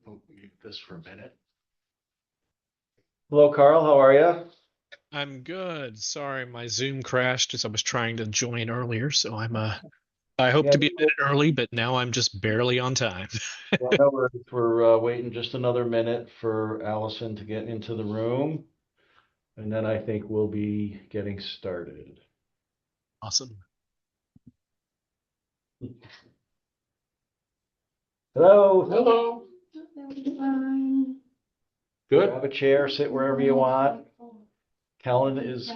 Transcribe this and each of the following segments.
We'll mute this for a minute. Hello, Carl. How are you? I'm good. Sorry, my Zoom crashed as I was trying to join earlier, so I hope to be a minute early, but now I'm just barely on time. Yeah, no worries. We're waiting just another minute for Allison to get into the room, and then I think we'll be getting started. Awesome. Hello. Hello. Good. Grab a chair, sit wherever you want. Kellen is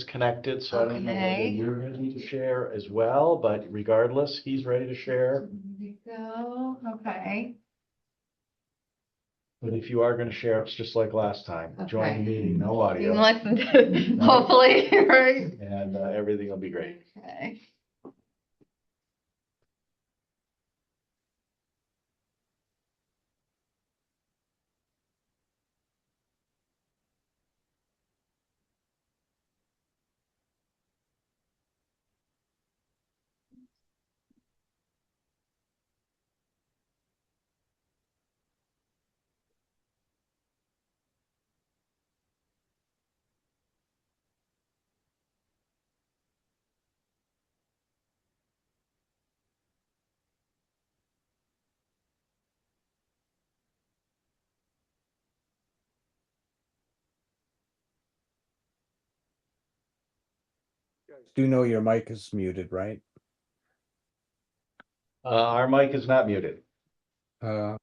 connected, so I don't know whether Okay. you're ready to share as well, but regardless, he's ready to share. There you go. Okay. But if you are going to share, it's just like last time. Join Okay. the meeting, no You can audio, listen to, hopefully, right? and everything will be great. Okay. Do know your mic is muted, right? Our mic is not muted. Uh,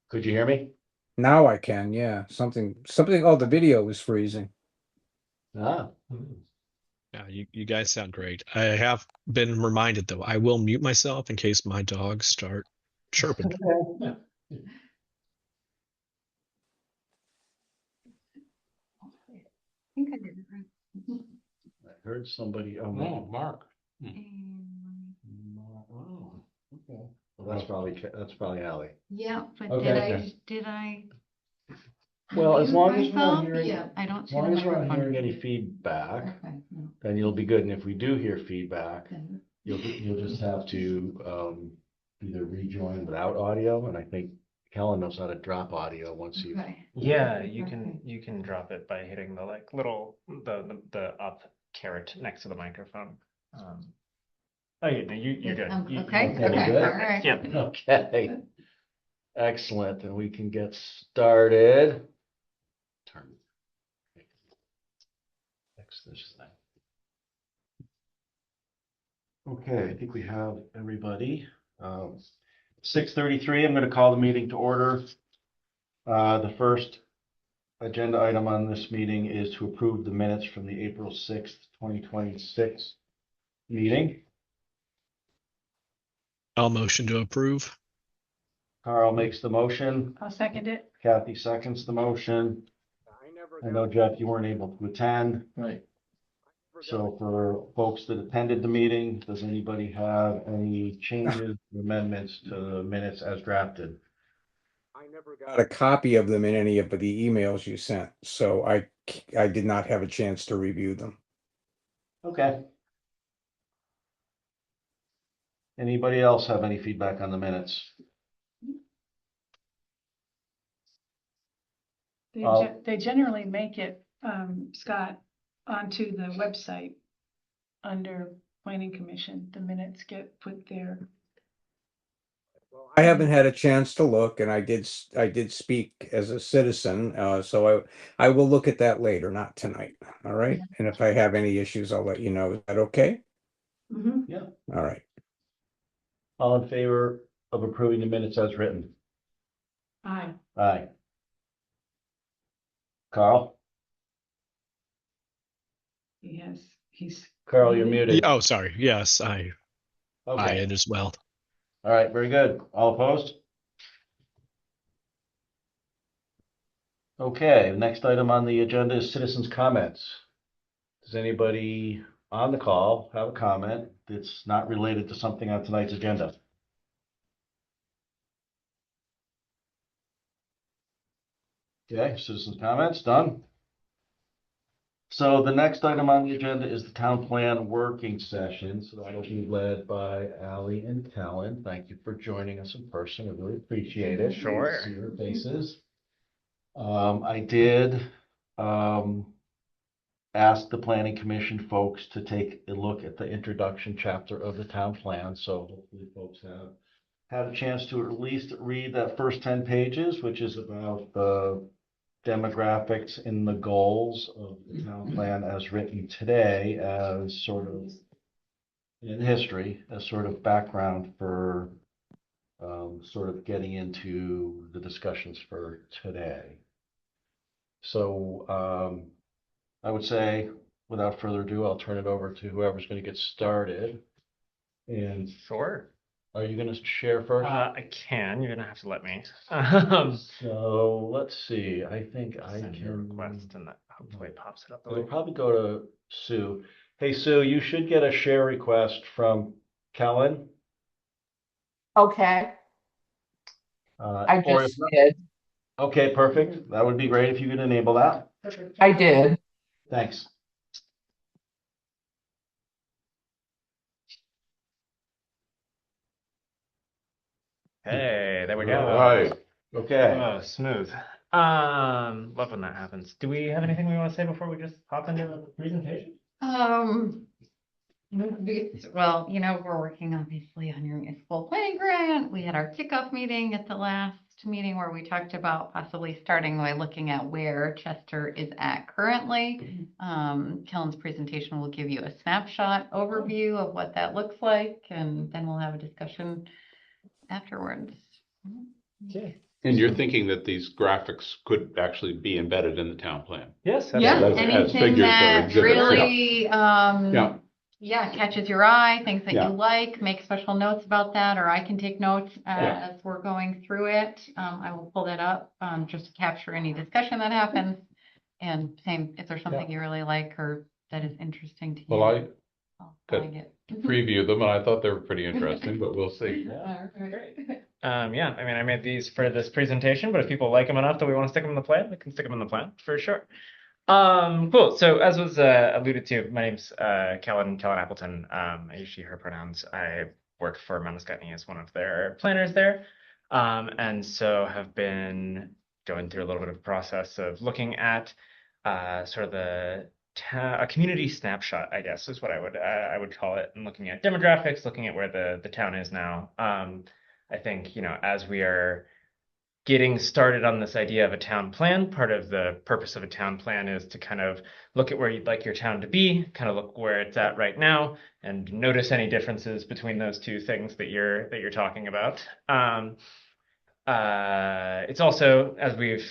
Could you hear me? now I can, yeah. Something, oh, the video was freezing. Ah. Yeah, you guys sound great. I have been reminded though, I will mute myself in case my dogs start chirping. I think I did it right. I heard somebody, oh, No, Mark. And- oh, okay. Well, that's probably Ally. Yeah, but Okay. did I? Well, as mute long as we're not myself? hearing, Yeah, I don't as see the long as we're not microphone. hearing any feedback, Okay, no, then you'll be good. And if we do hear feedback, then- you'll just have to either rejoin without audio, and I think Kellen knows how to drop audio once you. Okay. Yeah, Okay. you can drop it by hitting the like little the up caret next to the microphone. Oh yeah, no, you're good. Okay, Okay, okay, good. all right. Yep. Okay. Excellent, and we can get started. Turn. Fix this thing. Okay, I think we have everybody. 6:33, I'm going to call the meeting to order. The first agenda item on this meeting is to approve the minutes from the April 6th, 2026 meeting. I'll motion to approve. Carl makes the motion. I'll second it. Kathy seconds the motion. I know, Jeff, you weren't able to attend. Right. So for folks that attended the meeting, does anybody have any changes, amendments to the minutes as drafted? I never got a copy of them in any of the emails you sent, so I did not have a chance to review them. Okay. Anybody else have any feedback on the minutes? They generally make it, Scott, onto the website under planning commission. The minutes get put there. I haven't had a chance to look, and I did speak as a citizen, so I will look at that later, not tonight. All right, and if I have any issues, I'll let you know. Is that okay? Yeah. All right. All in favor of approving the minutes as written? Aye. Aye. Carl? He's. Carl, you're muted. Oh, sorry. Yes, I Okay. am as well. All right, very good. All opposed? Okay, the next item on the agenda is citizens' comments. Does anybody on the call have a comment that's not related to something on tonight's agenda? Okay, citizens' comments done. So the next item on the agenda is the town plan working session. So that'll be led by Ally and Kellen. Thank you for joining us in person. I really appreciate it. Sure. See your faces. I did, ask the planning commission folks to take a look at the introduction chapter of the town plan. So hopefully folks have had a chance to at least read that first 10 pages, which is about the demographics and the goals of the town plan as written today, as sort of in history, as sort of background for sort of getting into the discussions for today. So I would say, without further ado, I'll turn it over to whoever's going to get started. And Sure. are you going to share first? I can. You're gonna have to let me. So let's see. I think I Send your can. request, and that hopefully pops it up. It'll probably go to Sue. Hey, Sue, you should get a share request from Kellen. Okay, I Or if just not- did. Okay, perfect. That would be great if you could enable that. I did. Thanks. Hey, there we go. All right. Okay. Oh, smooth. Love when that happens. Do we have anything we want to say before we just hop into the presentation? Well, you know, we're working obviously on your municipal planning grant. We had our kickoff meeting at the last meeting where we talked about possibly starting by looking at where Chester is at currently. Kellen's presentation will give you a snapshot overview of what that looks like, and then we'll have a discussion afterwards. Okay. And you're thinking that these graphics could actually be embedded in the town plan? Yes. Yeah, as anything figures or that exhibits, yeah. really, Yeah. yeah, catches your eye, things that Yeah. you like, make special notes about that, or I can take notes Yeah. as we're going through it. I will pull that up, just to capture any discussion that happens. And same, if there's something you really like or that is interesting to you. Well, I I'll got find it. previewed them and I thought they were pretty interesting, but we'll see. All right. Yeah, I mean, I made these for this presentation, but if people like them enough that we want to stick them in the plan, we can stick them in the plan for sure. Cool. So as was alluded to, my name's Kellen Appleton. I use she, her pronouns. I work for Mount Escutney as one of their planners there. And so have been going through a little bit of a process of looking at sort of a community snapshot, I guess, is what I would call it, and looking at demographics, looking at where the town is now. I think, you know, as we are getting started on this idea of a town plan, part of the purpose of a town plan is to kind of look at where you'd like your town to be, kind of look where it's at right now, and notice any differences between those two things that you're talking about. It's also, as we've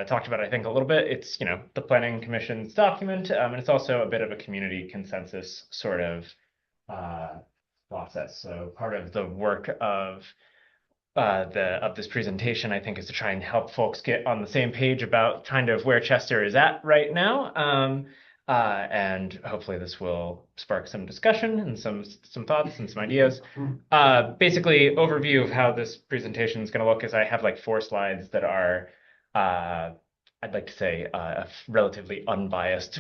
talked about, I think a little bit, it's, you know, the Planning Commission's document, and it's also a bit of a community consensus sort of process. So part of the work of this presentation, I think, is to try and help folks get on the same page about kind of where Chester is at right now. And hopefully this will spark some discussion and some thoughts and some ideas. Basically, overview of how this presentation is going to look is I have like 4 slides that are, I'd like to say, a relatively unbiased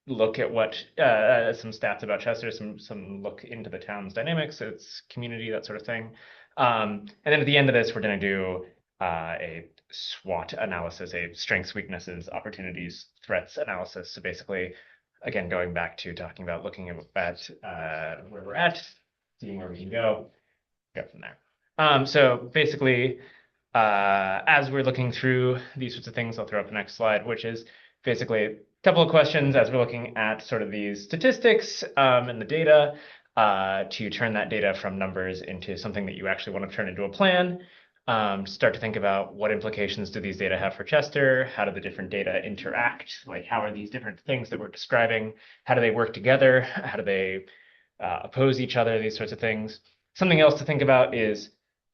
look at what some stats about Chester, some look into the town's dynamics, its community, that sort of thing. And then at the end of this, we're going to do a SWOT analysis, a strengths, weaknesses, opportunities, threats analysis. So basically, again, going back to talking about looking at where we're at, seeing where we can go from there. So basically, as we're looking through these sorts of things, I'll throw up the next slide, which is basically a couple of questions as we're looking at sort of these statistics and the data. To turn that data from numbers into something that you actually want to turn into a plan. Start to think about what implications do these data have for Chester? How do the different data interact? Like, how are these different things that we're describing? How do they work together? How do they oppose each other? These sorts of things. Something else to think about is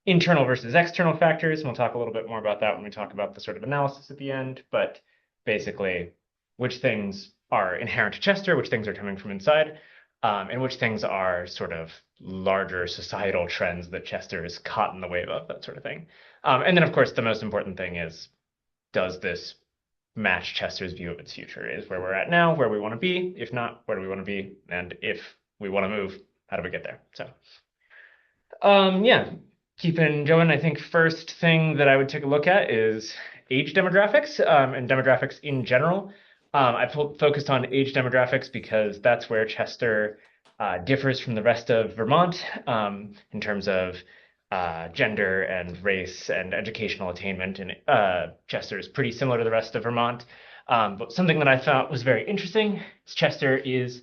internal versus external factors. And we'll talk a little bit more about that when we talk about the sort of analysis at the end. But basically, which things are inherent to Chester, which things are coming from inside, and which things are sort of larger societal trends that Chester is caught in the wave of, that sort of thing. And then, of course, the most important thing is, does this match Chester's view of its future. Is where we're at now, where we want to be? If not, where do we want to be? And if we want to move, how do we get there? So, yeah, keeping going. I think first thing that I would take a look at is age demographics, and demographics in general. I focused on age demographics because that's where Chester differs from the rest of Vermont in terms of gender and race and educational attainment. And Chester is pretty similar to the rest of Vermont. But something that I thought was very interesting is Chester is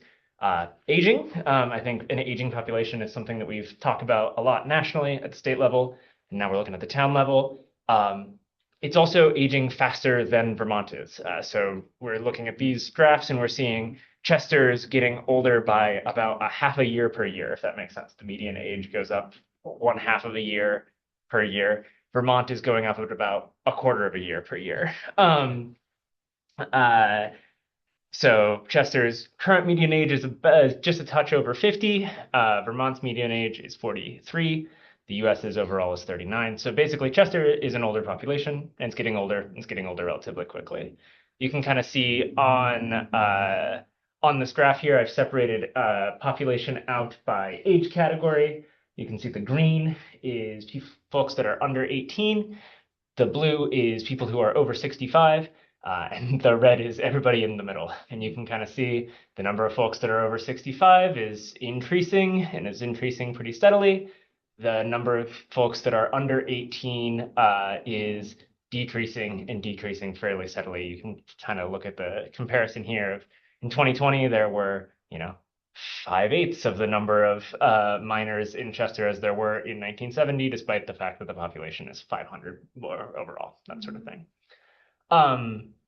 aging. I think an aging population is something that we've talked about a lot nationally at the state level, and now we're looking at the town level. It's also aging faster than Vermont is. So we're looking at these graphs and we're seeing Chester's getting older by about a half a year per year, if that makes sense. The median age goes up 1/2 of a year per year. Vermont is going up at about 1/4 of a year per year. So Chester's current median age is just a touch over 50. Vermont's median age is 43. The US's overall is 39. So basically, Chester is an older population, and it's getting older. It's getting older relatively quickly. You can kind of see on this graph here, I've separated population out by age category. You can see the green is folks that are under 18. The blue is people who are over 65. And the red is everybody in the middle. And you can kind of see the number of folks that are over 65 is increasing and is increasing pretty steadily. The number of folks that are under 18 is decreasing and decreasing fairly steadily. You can kind of look at the comparison here. In 2020, there were, 5/8 of the number of minors in Chester as there were in 1970, despite the fact that the population is 500 more overall, that sort of thing.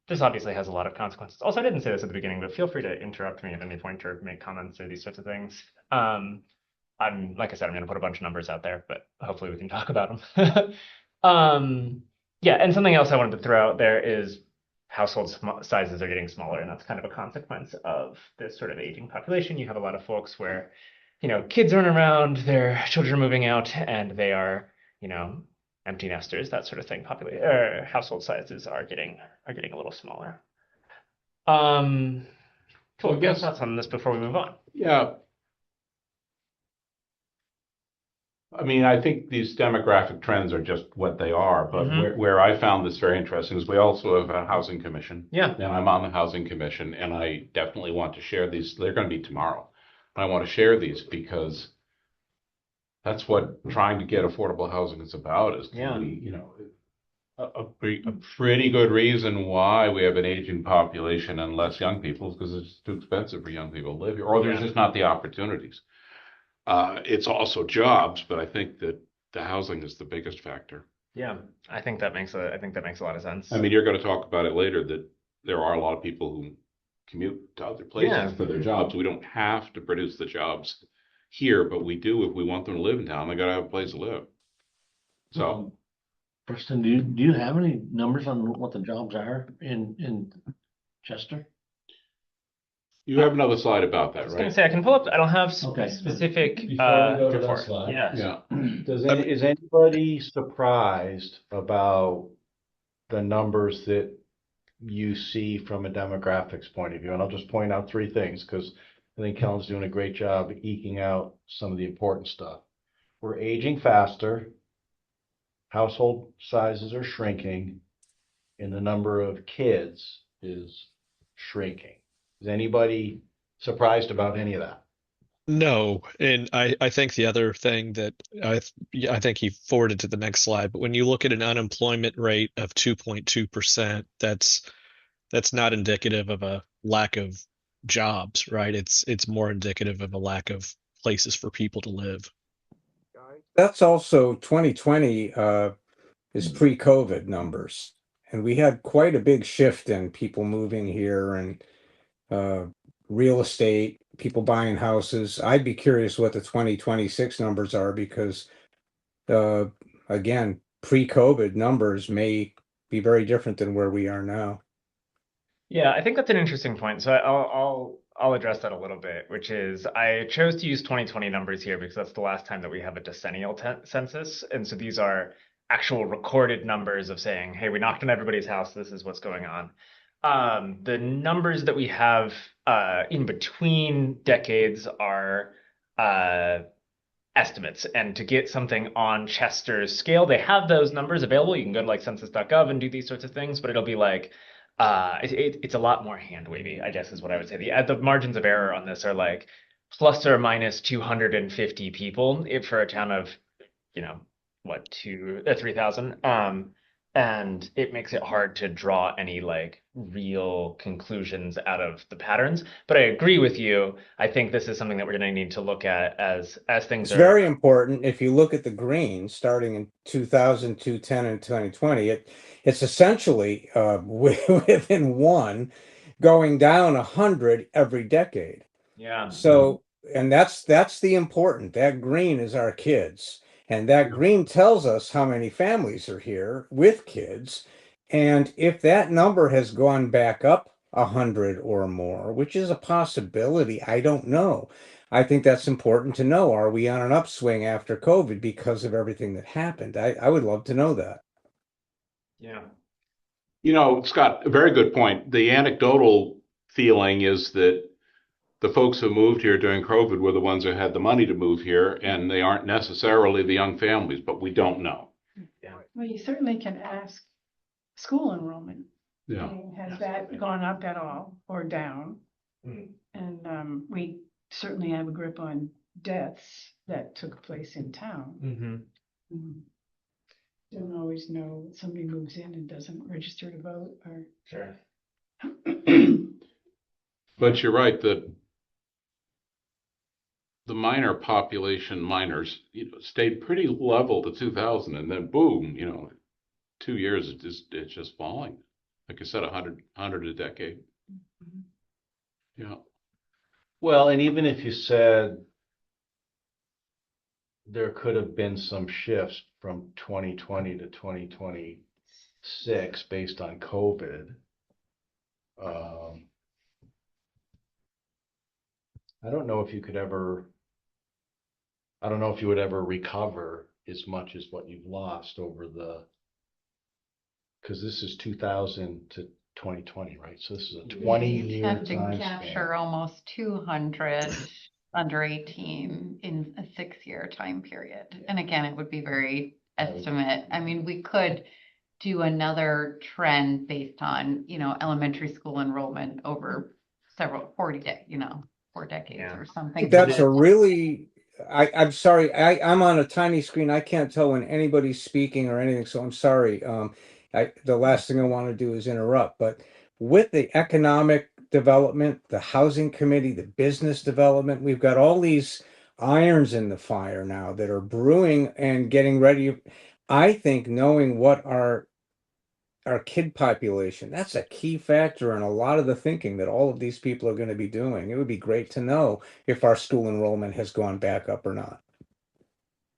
This obviously has a lot of consequences. Also, I didn't say this at the beginning, but feel free to interrupt me at any point or make comments or these sorts of things. Like I said, I'm going to put a bunch of numbers out there, but hopefully we can talk about them. Yeah, and something else I wanted to throw out there is household sizes are getting smaller, and that's kind of a consequence of this sort of aging population. You have a lot of folks where, kids aren't around, their children are moving out, and they are, empty nesters, that sort of thing. Household sizes are getting a little smaller. Cool. Get thoughts on this before we move on. Yeah. I mean, I think these demographic trends are just what they are, but where I found this very interesting is we also have a housing commission. Yeah. And I'm on the housing commission, and I definitely want to share these. They're going to be tomorrow. I want to share these because that's what trying to get affordable housing is about, is to be, a pretty good reason why we have an aging population and less young people is because it's too expensive for young people to live here, or there's just not the opportunities. It's also jobs, but I think that the housing is the biggest factor. Yeah, I think that makes a lot of sense. I mean, you're going to talk about it later that there are a lot of people who commute to other places for their jobs. We don't have to produce the jobs here, but we do. If we want them to live in town, they got to have a place to live. So, Preston, do you have any numbers on what the jobs are in Chester? you have another slide about that, I was going right? to say I can pull up. I don't have Okay. specific. Before we go to that report. slide. Yes. Yeah. Is anybody surprised about the numbers that you see from a demographics point of view? And I'll just point out 3 things because I think Kellen's doing a great job eking out some of the important stuff. We're aging faster, household sizes are shrinking, and the number of kids is shrinking. Is anybody surprised about any of that? No, and I think the other thing that I think he forwarded to the next slide, but when you look at an unemployment rate of 2.2%, that's not indicative of a lack of jobs, right? It's more indicative of a lack of places for people to live. That's also 2020 is pre-COVID numbers. And we had quite a big shift in people moving here and real estate, people buying houses. I'd be curious what the 2026 numbers are because, again, pre-COVID numbers may be very different than where we are now. Yeah, I think that's an interesting point. So I'll address that a little bit, which is I chose to use 2020 numbers here because that's the last time that we have a decennial census. And so these are actual recorded numbers of saying, hey, we knocked on everybody's house. This is what's going on. the numbers that we have in between decades are estimates. And to get something on Chester's scale, they have those numbers available. You can go to like census.gov and do these sorts of things, but it'll be like it's a lot more hand wavy, I guess is what I would say. The margins of error on this are like plus or minus 250 people for a town of, you know, what, 3,000. And it makes it hard to draw any like real conclusions out of the patterns. But I agree with you. I think this is something that we're going to need to look at as things It's are. very important. If you look at the green, starting in 2000, 2010, and 2020, it's essentially within one, going down 100 every decade. Yeah. So, and that's the important. That green is our kids. And that green tells us how many families are here with kids. And if that number has gone back up 100 or more, which is a possibility, I don't know. I think that's important to know. Are we on an upswing after COVID because of everything that happened? I would love to know that. Yeah. You know, Scott, a very good point. The anecdotal feeling is that the folks who moved here during COVID were the ones who had the money to move here, and they aren't necessarily the young families, but we don't know. Yeah. Well, you certainly can ask school enrollment. Yeah. Has that gone up at all or down? Mm. And we certainly have a grip on deaths that took place in town. Mm-hmm. Don't always know, somebody moves in and doesn't register to vote or. Sure. But you're right that the minor population minors, you know, stayed pretty level to 2000, and then boom, you know, 2 years it's just falling. Like I said, 100 a decade. Yeah. Well, and even if you said there could have been some shifts from 2020 to 2026 based on COVID, I don't know if you would ever recover as much as what you've lost over because this is 2000 to 2020, right? So this is a 20-year Have to time capture span. almost 200 under 18 in a 6-year time period. And again, it would be very estimate. I mean, we could do another trend based on, you know, elementary school enrollment over 4 decades Yeah. or something. That's a really, I'm sorry, I'm on a tiny screen. I can't tell when anybody's speaking or anything, so I'm sorry. The last thing I want to do is interrupt, but with the economic development, the housing committee, the business development, we've got all these irons in the fire now that are brewing and getting ready. I think knowing what our kid population, that's a key factor in a lot of the thinking that all of these people are going to be doing. It would be great to know if our school enrollment has gone back up or not.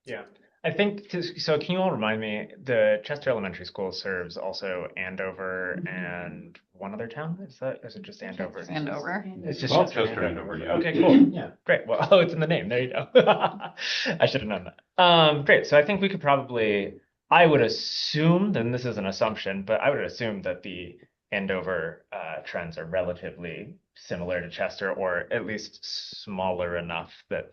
Yeah. I think, so can you all remind me, the Chester Elementary School serves also Andover and one other town? Is it just Andover? Andover. It's just Well, Chester Chester, Andover, yeah. Okay, cool. Yeah, great. Well, oh, it's in the name. There you go. I should have known that. Great. So I think we could probably, I would assume, and this is an assumption, but I would assume that the Andover trends are relatively similar to Chester, or at least smaller enough that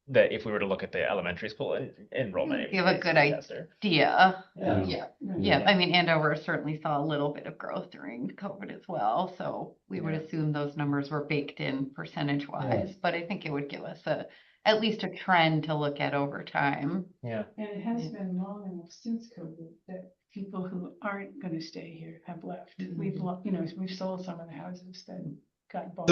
if we were to look at the elementary school enrollment, You have a good Chester. idea. Yeah. Yeah. I mean, Andover certainly saw a little bit of growth during COVID as well. So we would assume those numbers were baked in percentage wise, but I think it would give us at least a trend to look at over time. Yeah. And it has been long enough since COVID that people who aren't going to stay here have left. We've sold some of the houses that got bought.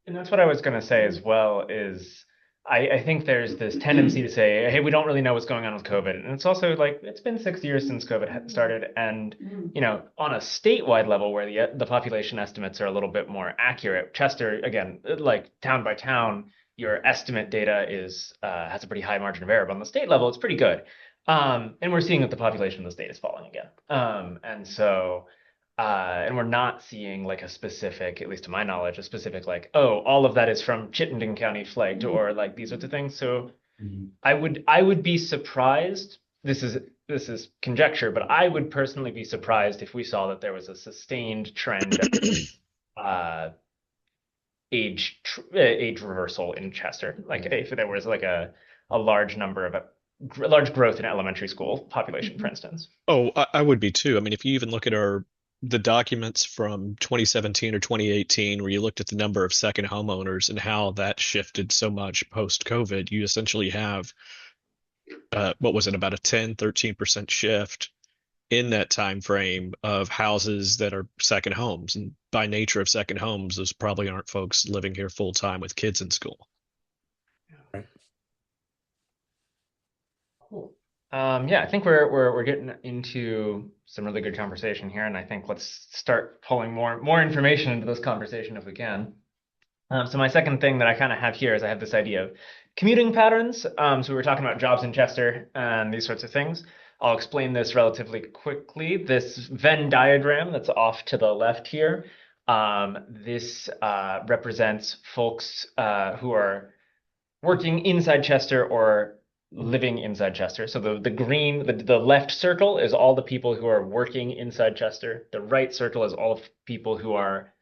And that's what I was going to say as well is I think there's this tendency to say, hey, we don't really know what's going on with COVID. And it's also like, it's been 6 years since COVID started. And, you know, on a statewide level where the population estimates are a little bit more accurate, Chester, again, like town by town, your estimate data has a pretty high margin of error. But on the state level, it's pretty good. And we're seeing that the population of the state is falling again. And we're not seeing like a specific, at least to my knowledge, a specific like, oh, all of that is from Chittenden County flagged or like these sorts of things. So I would be surprised. This is is conjecture, but I would personally be surprised if we saw that there was a sustained trend of age reversal in Chester. Like if there was like a large number of large growth in elementary school population, for instance. Oh, I would be too. I mean, if you even look at the documents from 2017 or 2018, where you looked at the number of second homeowners and how that shifted so much post-COVID, you essentially have what was it, about a 10-13% shift in that time frame of houses that are second homes. And by nature of second homes, those probably aren't folks living here full time with kids in school. Cool. Yeah, I think we're getting into some really good conversation here, and I think let's start pulling more information into this conversation if we can. So my second thing that I kind of have here is I have this idea of commuting patterns. So we were talking about jobs in Chester and these sorts of things. I'll explain this relatively quickly. This Venn diagram that's off to the left here, this represents folks who are working inside Chester or living inside Chester. So the green, the left circle is all the people who are working inside Chester. The right circle is all of people who are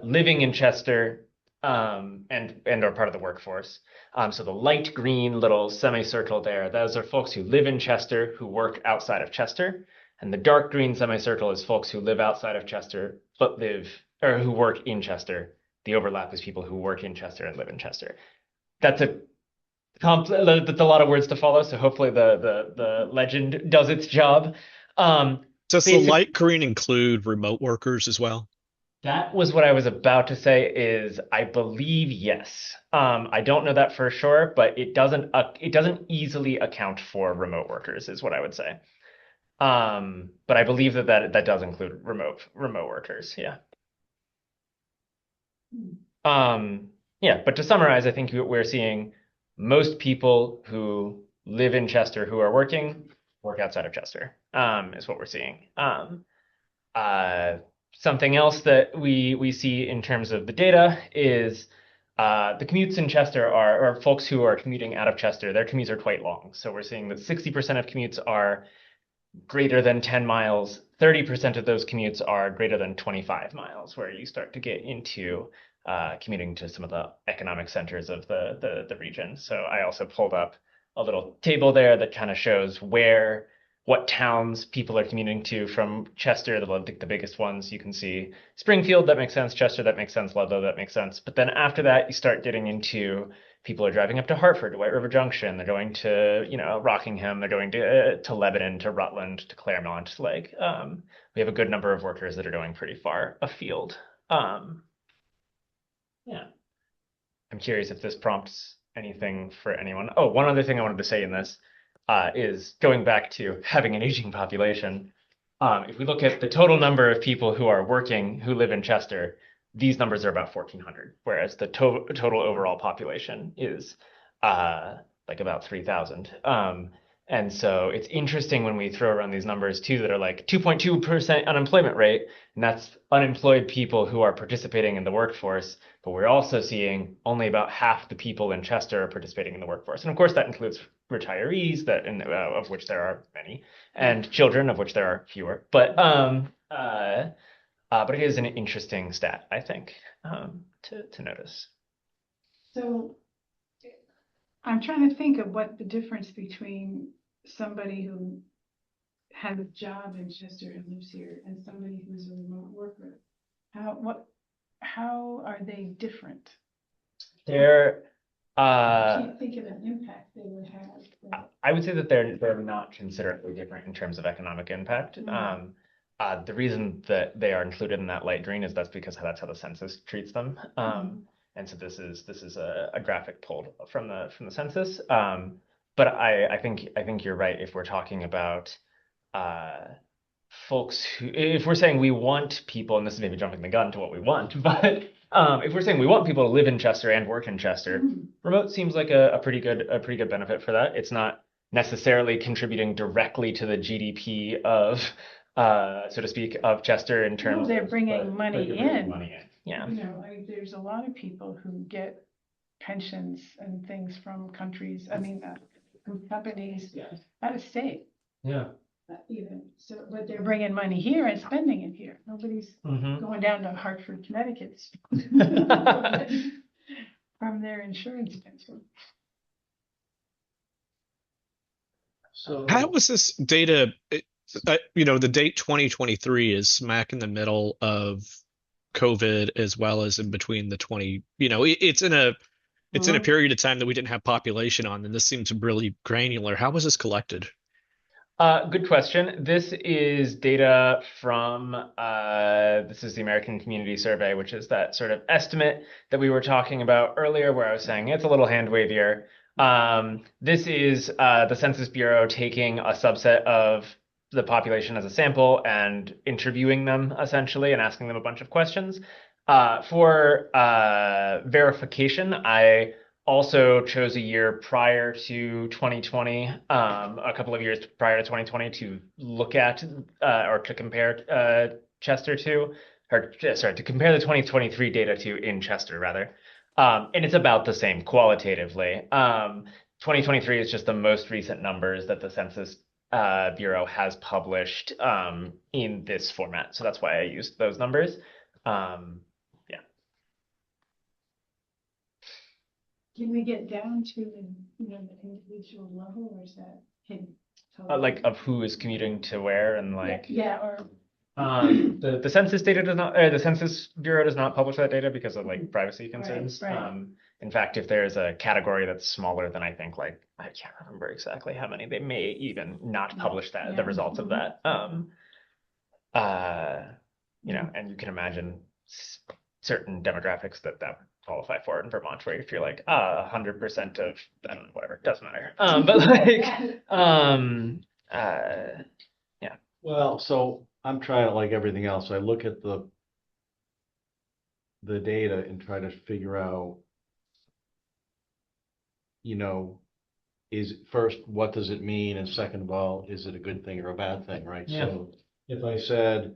living in Chester and are part of the workforce. So the light green little semicircle there, those are folks who live in Chester who work outside of Chester. And the dark green semicircle is folks who live outside of Chester but who work in Chester. The overlap is people who work in Chester and live in Chester. That's a lot of words to follow, so hopefully the legend does its job. Does the light green include remote workers as well? That was what I was about to say. Is I believe yes. I don't know that for sure, but it doesn't easily account for remote workers, is what I would say. But I believe that does include remote workers. Yeah. Yeah. But to summarize, I think we're seeing most people who live in Chester who are work outside of Chester, is what we're seeing. Something else that we see in terms of the data is the commutes in Chester or folks who are commuting out of Chester, their commutes are quite long. So we're seeing that 60% of commutes are greater than 10 miles. 30% of those commutes are greater than 25 miles, where you start to get into commuting to some of the economic centers of the region. So I also pulled up a little table there that kind of shows what towns people are commuting to from Chester, the biggest ones. You can see Springfield, that makes sense. Chester, that makes sense. Ludlow, that makes sense. But then after that, you start getting into people are driving up to Hartford, to White River Junction. They're going to, Rockingham. They're going to Lebanon, to Rutland, to Claremont. We have a good number of workers that are going pretty far afield. Yeah. I'm curious if this prompts anything for anyone. Oh, one other thing I wanted to say in this is going back to having an aging population. If we look at the total number of people who are working, who live in Chester, these numbers are about 1,400, whereas the total overall population is like about 3,000. And so it's interesting when we throw around these numbers too that are like 2.2% unemployment rate, and that's unemployed people who are participating in the workforce. But we're also seeing only about half the people in Chester are participating in the workforce. And of course, that includes retirees, of which there are many, and children, of which there are fewer. But it is an interesting stat, I think, to notice. So I'm trying to think of what the difference between somebody who has a job in Chester and lives here and somebody who's a remote worker. How are they different? They're I can't think of an impact they would have. I would say that they're not considerably different in terms of economic impact. The reason that they are included in that light green is because that's how the census treats them. And so this is a graphic pulled from the census. But I think you're right if we're talking about folks who, if we're saying we want people, and this is maybe jumping the gun to what we want, but if we're saying we want people to live in Chester and work in Chester, remote seems like a pretty good benefit for that. It's not necessarily contributing directly to the GDP of so to speak, of Chester in terms they're bringing money in. Yeah. There's a lot of people who get pensions and things from countries, from companies out of state. Yeah. So, but they're bringing money here and spending it here. Nobody's Mhm. going down to Hartford, Connecticut from their insurance pension. So. How was this data? The date 2023 is smack in the middle of COVID as well as in between the 20, it's in a Mhm. period of time that we didn't have population on, and this seems really granular. How was this collected? Good question. This is data from this is the American Community Survey, which is that sort of estimate that we were talking about earlier, where I was saying it's a little hand wavier. This is the Census Bureau taking a subset of the population as a sample and interviewing them essentially and asking them a bunch of questions. For verification, I also chose a year prior to 2020, a couple of years prior to 2020 to look at or to compare Chester to, or sorry, to compare the 2023 data to in Chester rather. And it's about the same qualitatively. 2023 is just the most recent numbers that the Census Bureau has published in this format. So that's why I used those numbers. Yeah. Can we get down to the individual level, or is that hidden? Like of who is commuting to where and like Yeah, or the census data does not, the Census Bureau does not publish that data because of like privacy concerns. right. In fact, if there's a category that's smaller than I think, like I can't remember exactly how many, they may even not publish that the results of that. And you can imagine certain demographics that qualify for it in Vermont, where if you're like 100% of I don't know, whatever, doesn't matter. But like yeah. Well, so I'm trying to, like everything else, I look at the data and try to figure out, is first, what does it mean? And second of all, is it a good thing or a bad thing, right? Yeah. So if I said,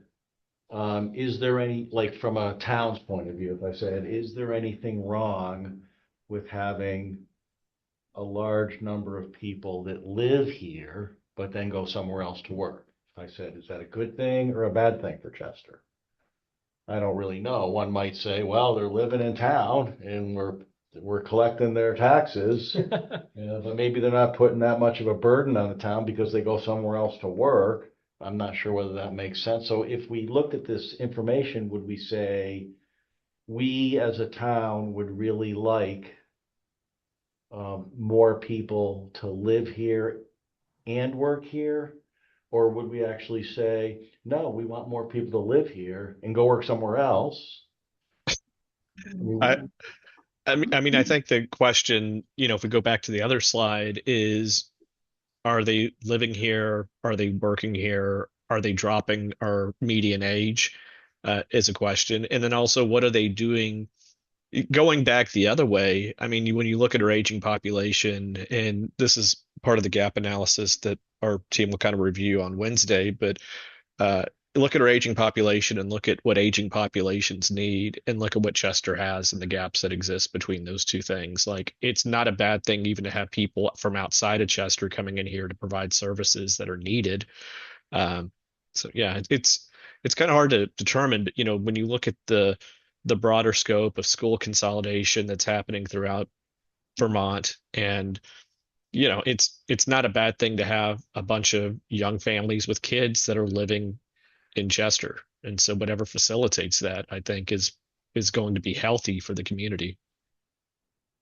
is there any, like from a town's point of view, if I said, is there anything wrong with having a large number of people that live here, but then go somewhere else to work? If I said, is that a good thing or a bad thing for Chester? I don't really know. One might say, well, they're living in town and we're collecting their taxes, but maybe they're not putting that much of a burden on the town because they go somewhere else to work. I'm not sure whether that makes sense. So if we looked at this information, would we say we as a town would really like more people to live here and work here? Or would we actually say, no, we want more people to live here and go work somewhere else? I I think the question, if we go back to the other slide, is are they living here? Are they working here? Are they dropping our median age? Is a question. And then also, what are they doing? Going back the other way, when you look at our aging population, and this is part of the gap analysis that our team will kind of review on Wednesday, but look at our aging population and look at what aging populations need and look at what Chester has and the gaps that exist between those two things. Like, it's not a bad thing even to have people from outside of Chester coming in here to provide services that are needed. So yeah, it's kind of hard to determine, but when you look at the broader scope of school consolidation that's happening throughout Vermont, and it's not a bad thing to have a bunch of young families with kids that are living in Chester. And so whatever facilitates that, I think is going to be healthy for the community.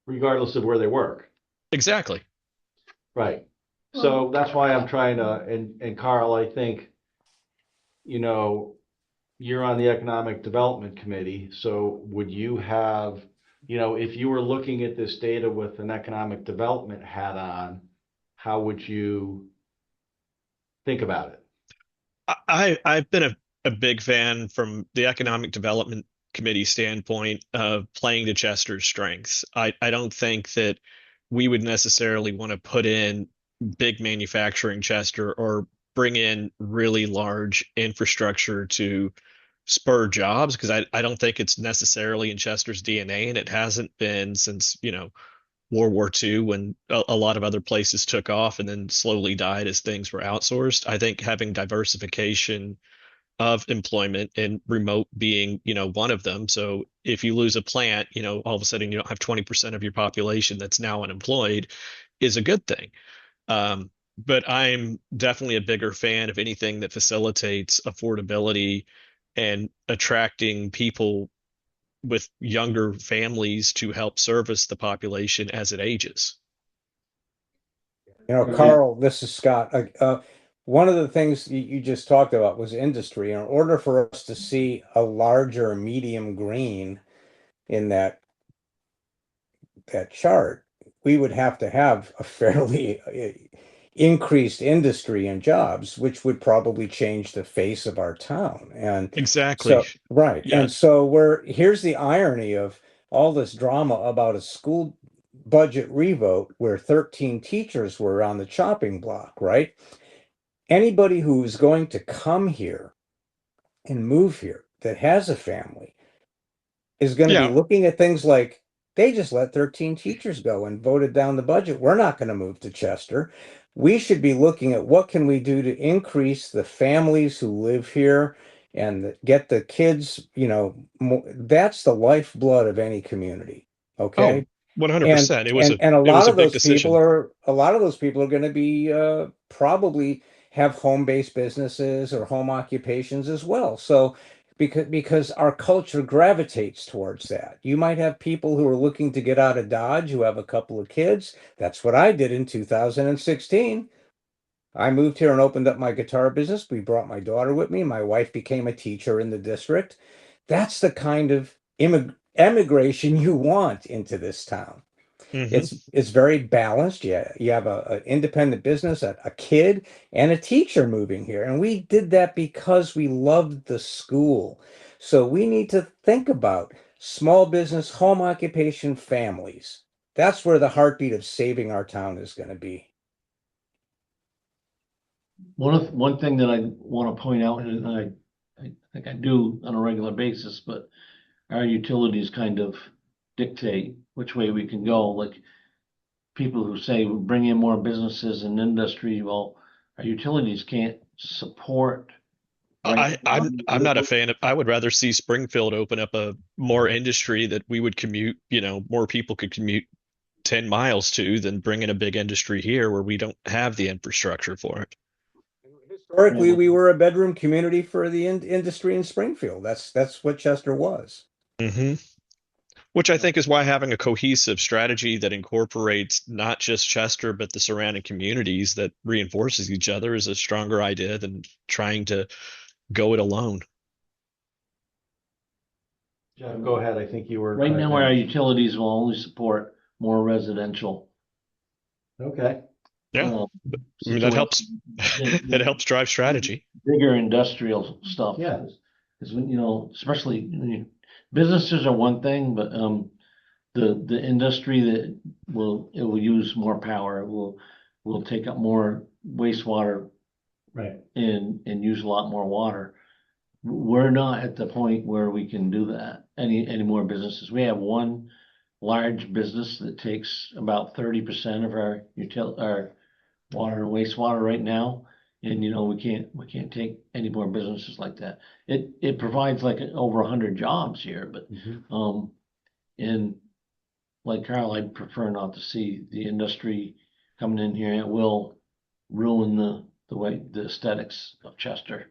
Regardless of where they work. Exactly. Right. So that's why I'm trying to, and Carl, I think, you're on the Economic Development Committee. So would you have, if you were looking at this data with an economic development hat on, how would you think about it? I've been a big fan from the Economic Development Committee standpoint of playing to Chester's strengths. I don't think that we would necessarily want to put in big manufacturing Chester or bring in really large infrastructure to spur jobs, because I don't think it's necessarily in Chester's DNA, and it hasn't been since, World War II when a lot of other places took off and then slowly died as things were outsourced. I think having diversification of employment and remote being, one of them. So if you lose a plant, all of a sudden you don't have 20% of your population that's now unemployed is a good thing. But I'm definitely a bigger fan of anything that facilitates affordability and attracting people with younger families to help service the population as it ages. Carl, this is Scott. One of the things you just talked about was industry. In order for us to see a larger medium green in that chart, we would have to have a fairly increased industry and jobs, which would probably change the face of our town. And Exactly. so, right. Yeah. And so here's the irony of all this drama about a school budget revote where 13 teachers were on the chopping block, right? Anybody who's going to come here and move here that has a family is going to be looking at things like, they just let 13 teachers go and voted down the budget. We're not going to move to Chester. We should be looking at what can we do to increase the families who live here and get the kids, that's the lifeblood of any community. Okay. 100%. And a lot of those decision. people are going to be probably have home-based businesses or home occupations as well. So because our culture gravitates towards that. You might have people who are looking to get out of Dodge who have a couple of kids. That's what I did in 2016. I moved here and opened up my guitar business. We brought my daughter with me. My wife became a teacher in the district. That's the kind of emigration you want into this town. It's very balanced. Yeah, you have an independent business, a kid, and a teacher moving here, and we did that because we loved the school. So we need to think about small business, home occupation, families. That's where the heartbeat of saving our town is going to be. One thing that I want to point out, and I think I do on a regular basis, but our utilities kind of dictate which way we can go. Like people who say bring in more businesses and industry, well, our utilities can't support. I'm not a fan of. I would rather see Springfield open up a more industry that we would commute. More people could commute 10 miles to than bring in a big industry here where we don't have the infrastructure for it. Historically, we were a bedroom community for the industry in Springfield. That's what Chester was. Which I think is why having a cohesive strategy that incorporates not just Chester, but the surrounding communities that reinforces each other is a stronger idea than trying to go it alone. Jeff, go ahead. I think you were. Right now, our utilities will only support more residential. Okay. Yeah. I mean, that helps. That helps drive strategy. Bigger industrial stuff. Yeah. Because especially businesses are one thing, but the industry that will use more power, will take up more wastewater, right, and use a lot more water. We're not at the point where we can do that. Any more businesses. We have one large business that takes about 30% of our water and wastewater right now. And we can't take any more businesses like that. It provides like over 100 jobs here, but and like Carl, I'd prefer not to see the industry coming in here. It will ruin the aesthetics of Chester.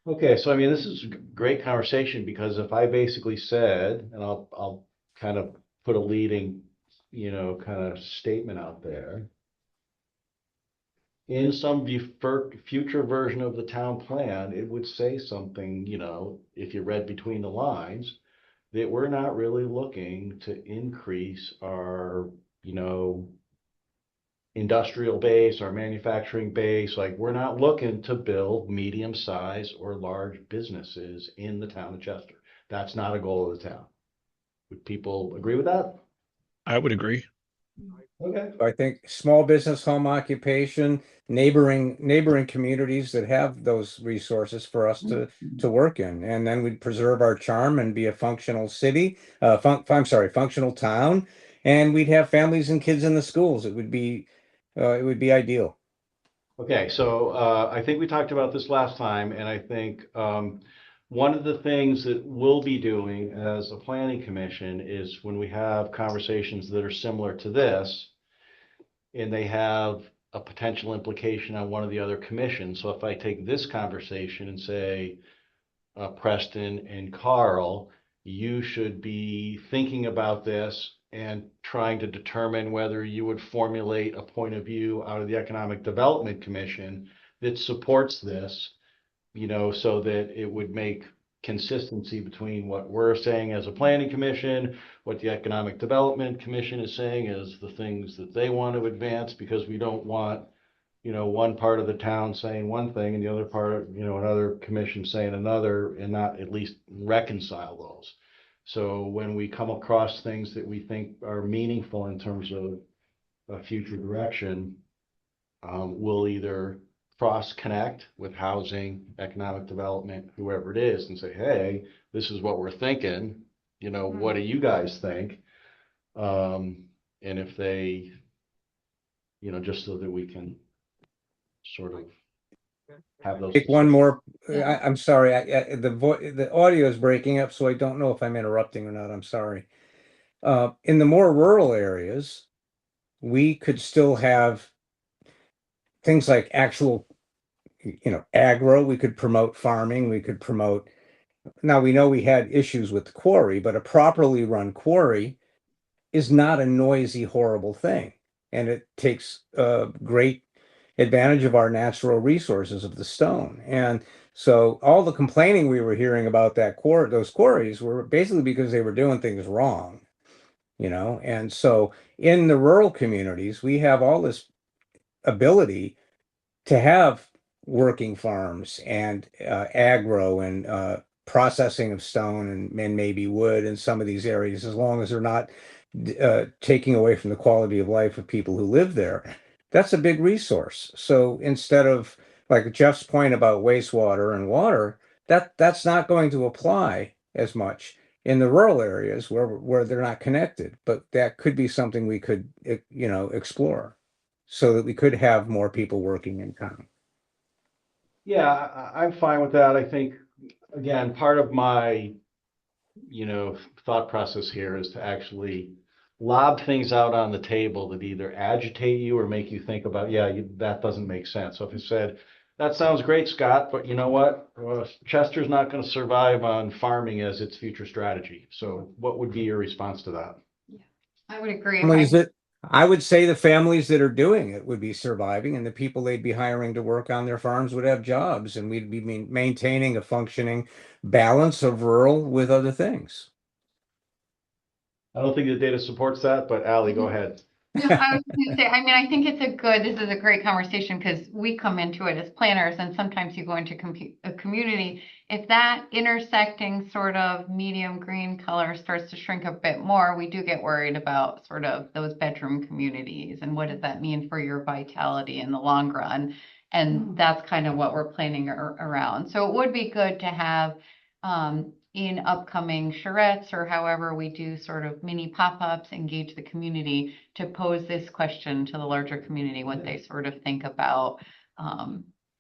Okay, so I mean, this is a great conversation because if I basically said, and I'll kind of put a leading, kind of statement out there. In some future version of the town plan, it would say something, if you read between the lines, that we're not really looking to increase our, industrial base, our manufacturing base. Like, we're not looking to build medium-sized or large businesses in the town of Chester. That's not a goal of the town. Would people agree with that? I would agree. Okay. I think small business, home occupation, neighboring communities that have those resources for us to work in, and then we'd preserve our charm and be a functional city, functional town, and we'd have families and kids in the schools. It would be ideal. Okay, so I think we talked about this last time, and I think one of the things that we'll be doing as a planning commission is when we have conversations that are similar to this, and they have a potential implication on one of the other commissions. So if I take this conversation and say, Preston and Carl, you should be thinking about this and trying to determine whether you would formulate a point of view out of the Economic Development Commission that supports this, so that it would make consistency between what we're saying as a planning commission, what the Economic Development Commission is saying as the things that they want to advance, because we don't want one part of the town saying one thing and the other part, another commission saying another, and not at least reconcile those. So when we come across things that we think are meaningful in terms of a future direction, we'll either cross-connect with housing, economic development, whoever it is, and say, hey, this is what we're thinking, what do you guys think? And if they, just so that we can sort of have those. Take one more. Yeah. I'm sorry. The audio is breaking up, so I don't know if I'm interrupting or not. I'm sorry. In the more rural areas, we could still have things like actual, agro. We could promote farming. We could promote. Now we know we had issues with the quarry, but a properly run quarry is not a noisy, horrible thing, and it takes great advantage of our natural resources of the stone. And so all the complaining we were hearing about those quarries were basically because they were doing things wrong, and so in the rural communities we have all this ability to have working farms and agro and processing of stone and maybe wood in some of these areas, as long as they're not taking away from the quality of life of people who live there. That's a big resource. So instead of, like Jeff's point about wastewater and water, that's not going to apply as much in the rural areas where they're not connected. But that could be something we could, explore, so that we could have more people working in town. Yeah, I'm fine with that. I think, again, part of my, thought process here is to actually lob things out on the table that either agitate you or make you think about, that doesn't make sense. So if you said, that sounds great, Scott, but you know what? Chester's not going to survive on farming as its future strategy. So what would be your response to that? I would agree. I would say the families that are doing it would be surviving, and the people they'd be hiring to work on their farms would have jobs, and we'd be maintaining a functioning balance of rural with other things. I don't think the data supports that, but Allie, go ahead. No, I was going to say, I think this is a great conversation, because we come into it as planners, and sometimes you go into a community, if that intersecting sort of medium green color starts to shrink a bit more, we do get worried about sort of those bedroom communities, and what does that mean for your vitality in the long run? And that's kind of what we're planning around. So it would be good to have, in upcoming charrettes, or however we do sort of mini pop-ups, engage the community to pose this question to the larger community, what they sort of think about,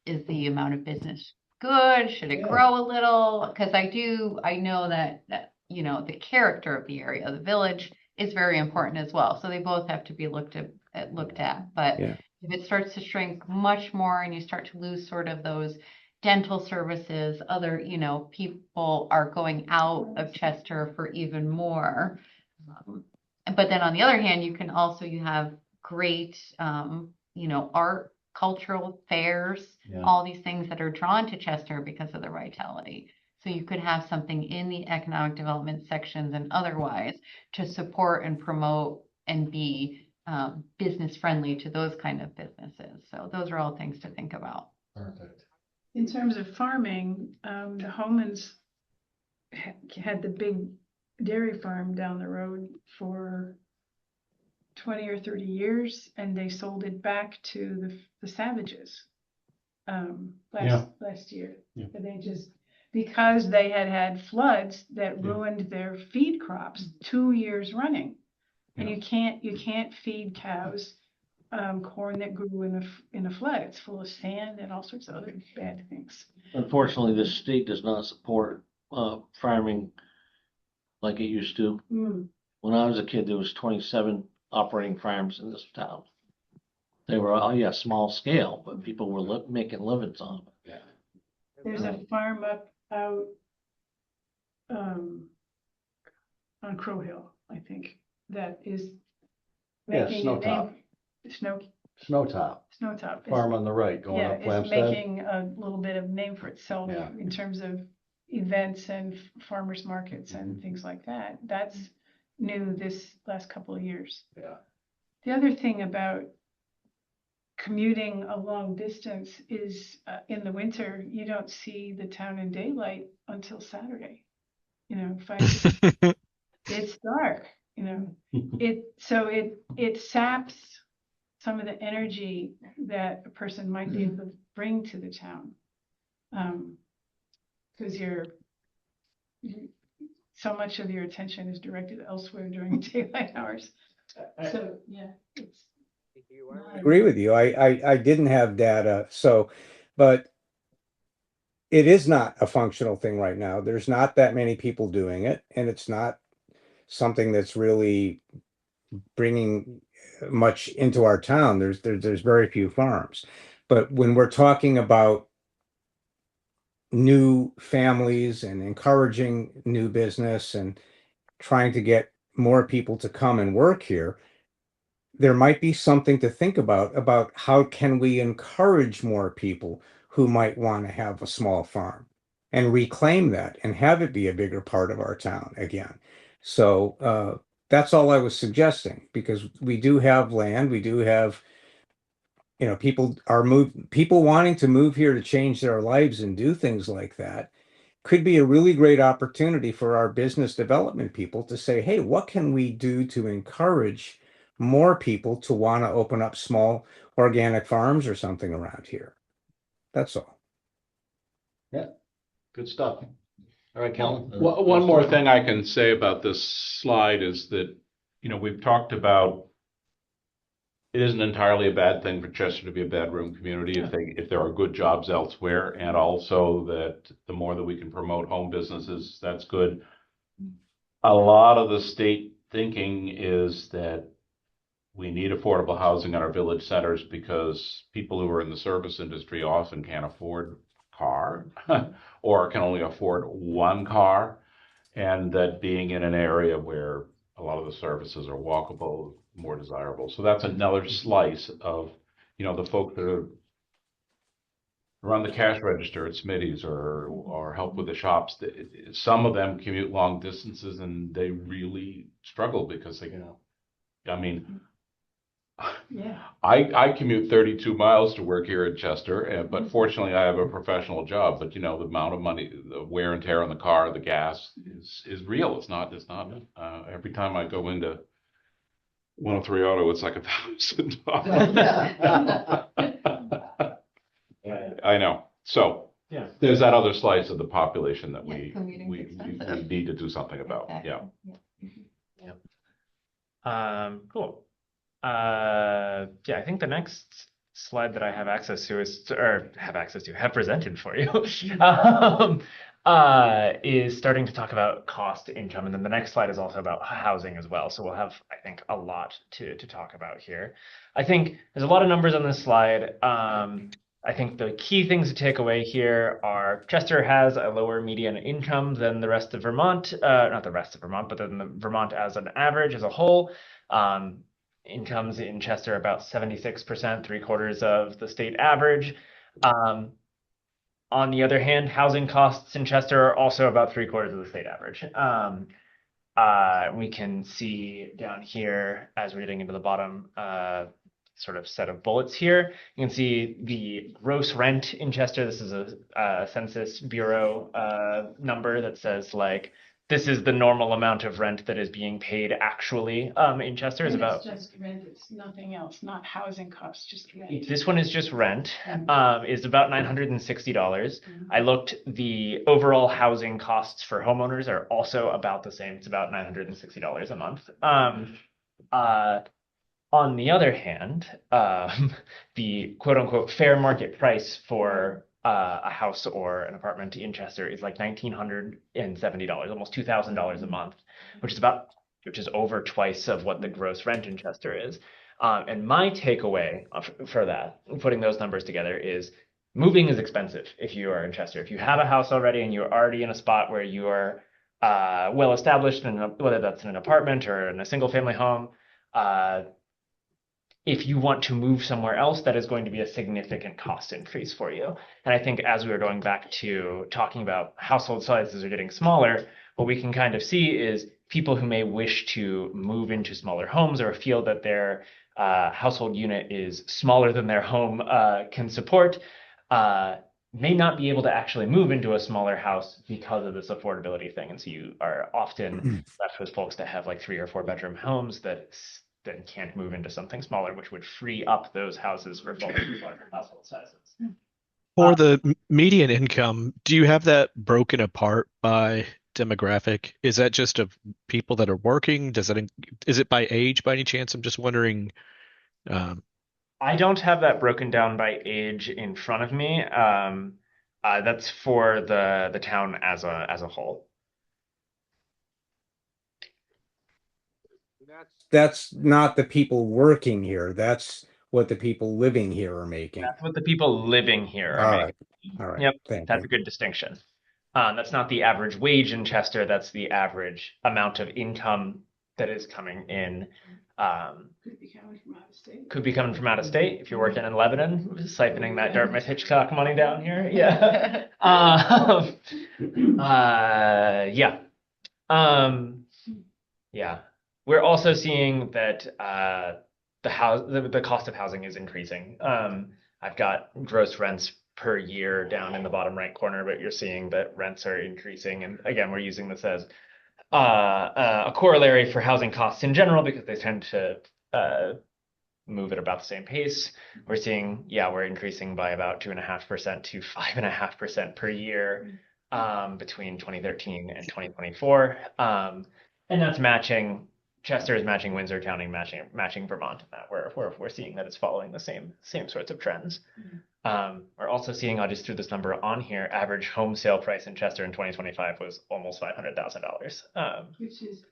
is the amount of business good? Should it grow a little? Because I know that, the character of the area, the village, is very important as well. So they both have to be looked at. But if it starts to shrink much more and you start to lose sort of those dental services, other, people are going out of Chester for even more. But then on the other hand, you have great, art, cultural fairs, all these things that are drawn to Chester because of their vitality. So you could have something in the economic development sections and otherwise to support and promote and be business friendly to those kind of businesses. So those are all things to think about. Perfect. In terms of farming, the Homans had the big dairy farm down the road for 20 or 30 years, and they sold it back to the Savages last year. Yeah. But because they had floods that ruined their feed crops 2 years running. And you can't feed cows corn that grew in a flood. It's full of sand and all sorts of other bad things. Unfortunately, this state does not support farming like it used to. Mm. When I was a kid, there was 27 operating farms in this town. They were all, yeah, small scale, but people were making livings on them. There's a farm out on Crow Hill, I think, that is Yeah, making a Snowtop. name. Snowtop, Snowtop. farm on the right, going Yeah, up it's Flamstead. making a little bit of name for itself Yeah. in terms of events and farmers markets and things like that. That's new this last couple of years. Yeah. The other thing about commuting a long distance is in the winter, you don't see the town in daylight until Saturday. 5, it's dark, it saps some of the energy that a person might be able to bring to the town. Because so much of your attention is directed elsewhere during daylight hours. So, yeah, it's. I agree with you. I didn't have data, but it is not a functional thing right now. There's not that many people doing it, and it's not something that's really bringing much into our town. There's very few farms. But when we're talking about new families and encouraging new business and trying to get more people to come and work here, there might be something to think about how can we encourage more people who might want to have a small farm and reclaim that and have it be a bigger part of our town again. So that's all I was suggesting, because we do have land, we do have, people wanting to move here to change their lives and do things like that could be a really great opportunity for our business development people to say, hey, what can we do to encourage more people to want to open up small organic farms or something around here? That's all. Yeah, good stuff. All right, Kellen. One more thing I can say about this slide is that, we've talked about it isn't entirely a bad thing for Chester to be a bedroom community if there are good jobs elsewhere, and also that the more that we can promote home businesses, that's good. A lot of the state thinking is that we need affordable housing in our village centers because people who are in the service industry often can't afford a car or can only afford one car, and that being in an area where a lot of the services are walkable, more desirable. So that's another slice of, the folk that run the cash register at Smitty's or help with the shops. Some of them commute long distances and they really struggle because Yeah. I commute 32 miles to work here in Chester, but fortunately I have a professional job. But the amount of money, the wear and tear on the car, the gas is real. It's not every time I go into 103 Auto, it's like $1,000. I know. So Yeah. there's that other slice of the population that we commuting's expensive. need to do something about. Exactly. Yeah. Cool. I think the next slide that I have access to have presented for you, is starting to talk about cost to income. And then the next slide is also about housing as well. So we'll have, I think, a lot to talk about here. I think there's a lot of numbers on this slide. I think the key things to take away here are Chester has a lower median income than the rest of Vermont, not the rest of Vermont, but then the Vermont as an average as a whole. Incomes in Chester about 76%, 3/4 of the state average. On the other hand, housing costs in Chester are also about 3/4 of the state average. We can see down here as we're getting into the bottom sort of set of bullets here. You can see the gross rent in Chester. This is a Census Bureau number that says this is the normal amount of rent that is being paid actually in Chester is about. It's just rent, it's nothing else, not housing costs, just rent. This one is just rent, is about $960. I looked, the overall housing costs for homeowners are also about the same. It's about $960 a month. On the other hand, the quote unquote fair market price for a house or an apartment in Chester is like $1,970, almost $2,000 a month, which is over twice of what the gross rent in Chester is. And my takeaway for that, putting those numbers together, is moving is expensive if you are in Chester. If you have a house already and you're already in a spot where you are well established, whether that's in an apartment or in a single family home, if you want to move somewhere else, that is going to be a significant cost increase for you. And I think as we were going back to talking about household sizes are getting smaller, what we can kind of see is people who may wish to move into smaller homes or feel that their household unit is smaller than their home can support, may not be able to actually move into a smaller house because of this affordability thing. And so you are often left with folks that have like 3 or 4 bedroom homes that then can't move into something smaller, which would free up those houses for folks with larger household sizes. For the median income, do you have that broken apart by demographic? Is that just of people that are working? Is it by age by any chance? I'm just wondering. I don't have that broken down by age in front of me. That's for the town as a whole. That's not the people working here. That's what the people living here are making. That's what the people living here are All making. right. All right. Yep, Thank that's you. a good distinction. That's not the average wage in Chester. That's the average amount of income that is coming in. Could be coming from out of state. Could be coming from out of state. If you're working in Lebanon, siphoning that Dartmouth Hitchcock money down here. Yeah. Yeah. Yeah. We're also seeing that the cost of housing is increasing. I've got gross rents per year down in the bottom right corner, but you're seeing that rents are increasing. And again, we're using this as a corollary for housing costs in general because they tend to move at about the same pace. We're seeing, we're increasing by about 2.5% to 5.5% per year between 2013 and 2024. And that's matching. Chester is matching Windsor County, matching Vermont. We're seeing that it's following the same sorts of trends. We're also seeing, I'll just throw this number on here, average home sale price in Chester in 2025 was almost $500,000. Which is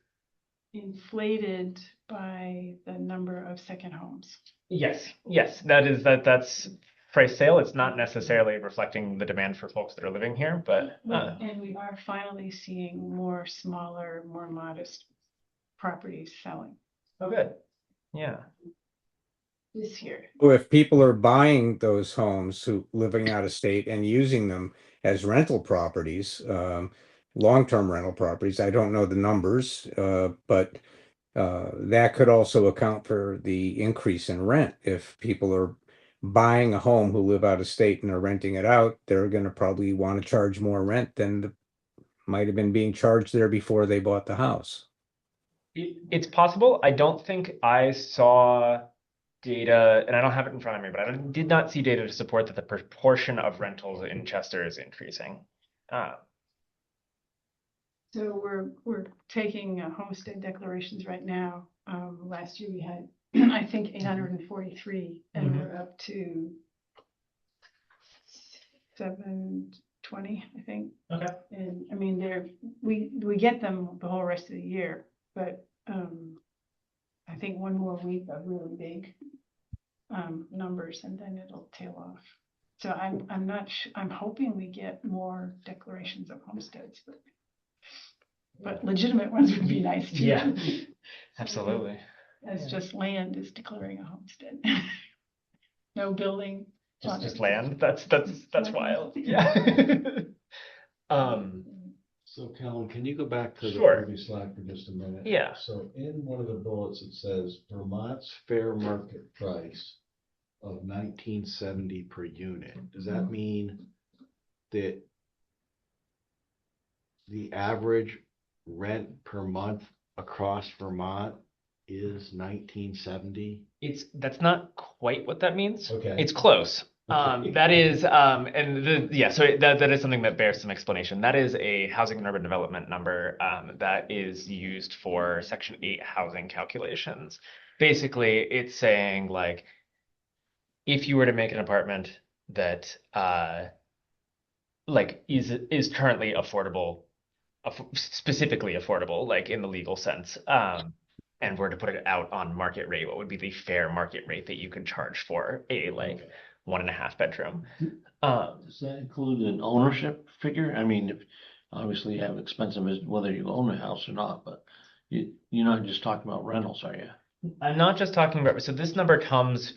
inflated by the number of second homes. Yes, that's price sale. It's not necessarily reflecting the demand for folks that are living here, but and we are finally seeing more smaller, more modest properties selling. Oh, good. Yeah. This year. So if people are buying those homes who living out of state and using them as rental properties, long-term rental properties, I don't know the numbers, but that could also account for the increase in rent. If people are buying a home who live out of state and are renting it out, they're going to probably want to charge more rent than might have been being charged there before they bought the house. It's possible. I don't think I saw data, and I don't have it in front of me, but I did not see data to support that the proportion of rentals in Chester is increasing. So we're taking homestead declarations right now. Last year we had, I think, 843, and we're up to 720, I think. Okay. And I mean, we get them the whole rest of the year, but I think one more week of really big numbers, and then it'll tail off. So I'm not. I'm hoping we get more declarations of homesteads, but legitimate ones would be nice too. Yeah, absolutely. As just land is declaring a homestead. No building. Just land. That's wild. Yeah. So Callan, can you go back to the Sure. previous slide for just a minute? Yeah. So in one of the bullets, it says Vermont's fair market price of 1970 per unit. Does that mean that the average rent per month across Vermont is 1970? That's not quite what that means. Okay. It's close. That is, that is something that bears some explanation. That is a housing and urban development number that is used for Section 8 housing calculations. Basically, it's saying like, if you were to make an apartment that like is currently affordable, specifically affordable, like in the legal sense, and were to put it out on market rate, what would be the fair market rate that you could charge for a like 1.5 bedroom? Does that include an ownership figure? I mean, obviously you have expensive as whether you own a house or not, but you're not just talking about rentals, are you? I'm not just talking about, so this number comes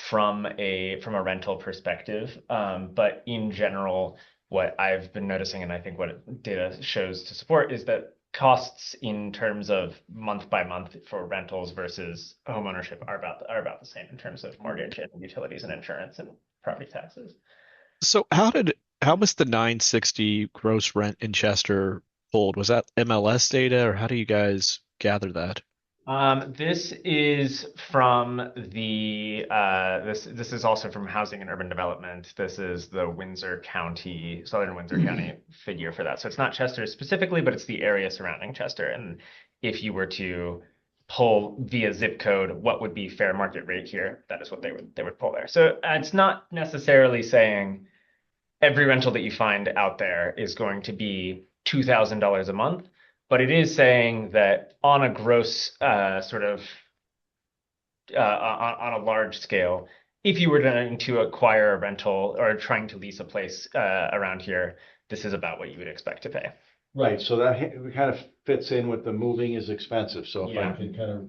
from a rental perspective, but in general, what I've been noticing, and I think what data shows to support, is that costs in terms of month by month for rentals versus home ownership are about the same in terms of mortgage and utilities and insurance and property taxes. So how was the 960 gross rent in Chester pulled? Was that MLS data, or how do you guys gather that? This is from the this is also from Housing and Urban Development. This is the Southern Windsor County figure for that. So it's not Chester specifically, but it's the area surrounding Chester. And if you were to pull via zip code, what would be fair market rate here? That is what they would pull there. So it's not necessarily saying every rental that you find out there is going to be $2,000 a month. But it is saying that on a gross on a large scale, if you were trying to acquire a rental or trying to lease a place around here, this is about what you would expect to pay. Right, so that kind of fits in with the moving is expensive. So if I Yeah. can kind of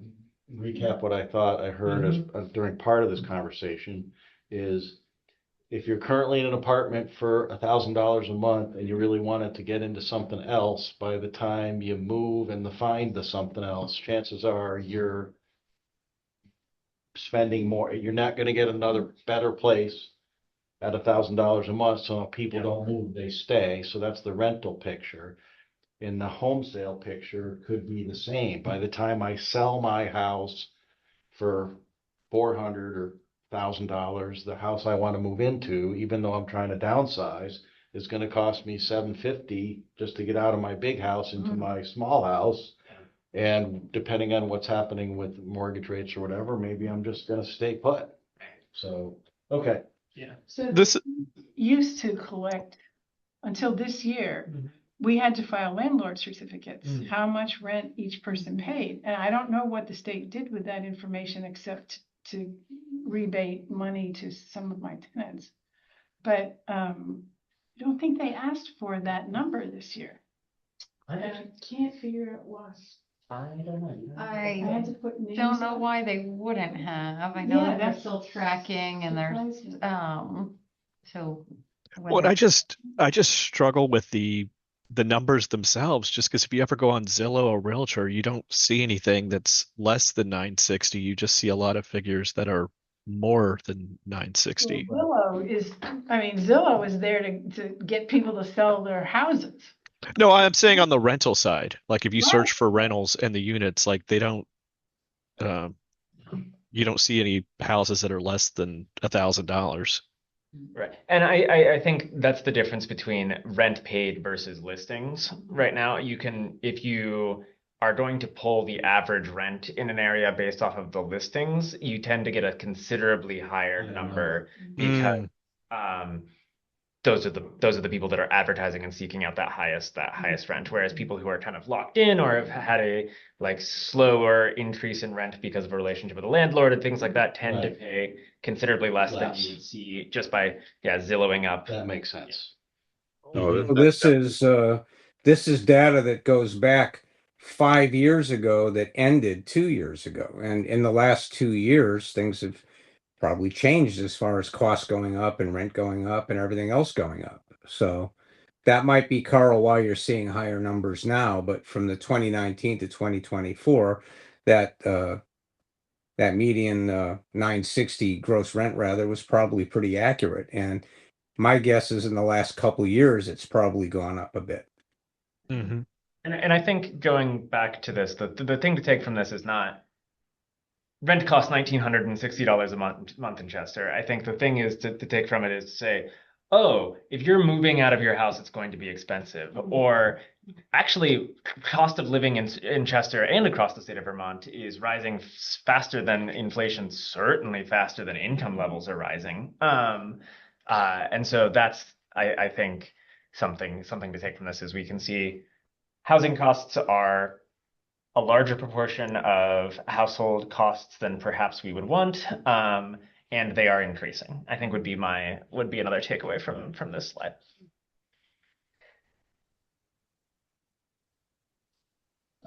recap what I thought I heard as during part of this conversation is, if you're currently in an apartment for $1,000 a month and you really wanted to get into something else, by the time you move and find the something else, chances are you're spending more. You're not going to get another better place at $1,000 a month. So people don't move, they stay. So that's the rental picture. In the home sale picture could be the same. By the time I sell my house for $400 or $1,000, the house I want to move into, even though I'm trying to downsize, is going to cost me $750 just to get out of my big house into my small house. And depending on what's happening with mortgage rates or whatever, maybe I'm just going to stay put. So, okay. Yeah. So This used to collect until this year. We had to file landlord certificates, how much rent each person paid. And I don't know what the state did with that information except to rebate money to some of my tenants. But I don't think they asked for that number this year. And I can't figure out why. I don't know. I had to put names. Don't know on. why they wouldn't have. I know Yeah, that they're that's still tracking and there's surprising. so Well, whether I just struggle with the numbers themselves, just because if you ever go on Zillow or Realtor, you don't see anything that's less than 960. You just see a lot of figures that are more than 960. Zillow is there to get people to sell their houses. No, I'm saying on the rental side, like if you Right. search for rentals and the units, like they don't, you don't see any houses that are less than $1,000. Right. And I think that's the difference between rent paid versus listings. Right now, if you are going to pull the average rent in an area based off of the listings, you tend to get a considerably higher number because those are the people that are advertising and seeking out that highest rent. Whereas people who are kind of locked in or have had a like slower increase in rent because of a relationship with a landlord and things like that tend to pay considerably less than you would see just by Zillowing up. That makes sense. This is data that goes back 5 years ago that ended 2 years ago. And in the last 2 years, things have probably changed as far as costs going up and rent going up and everything else going up. So that might be, Carl, why you're seeing higher numbers now. But from the 2019 to 2024, that median 960 gross rent rather was probably pretty accurate. And my guess is in the last couple of years, it's probably gone up a bit. And I think going back to this, the thing to take from this is not rent costs $1,960 a month in Chester. I think the thing is to take from it is to say, oh, if you're moving out of your house, it's going to be expensive. Or actually, cost of living in Chester and across the state of Vermont is rising faster than inflation, certainly faster than income levels are rising. And so that's, I think, something to take from this is we can see housing costs are a larger proportion of household costs than perhaps we would want, and they are increasing. I think would be another takeaway from this slide.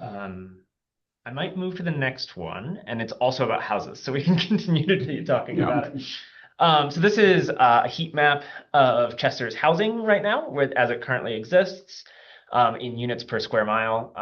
I might move to the next one, and it's also about houses, so we can continue to be talking about it. So this is a heat map of Chester's housing right now, as it currently exists. In units per square mile.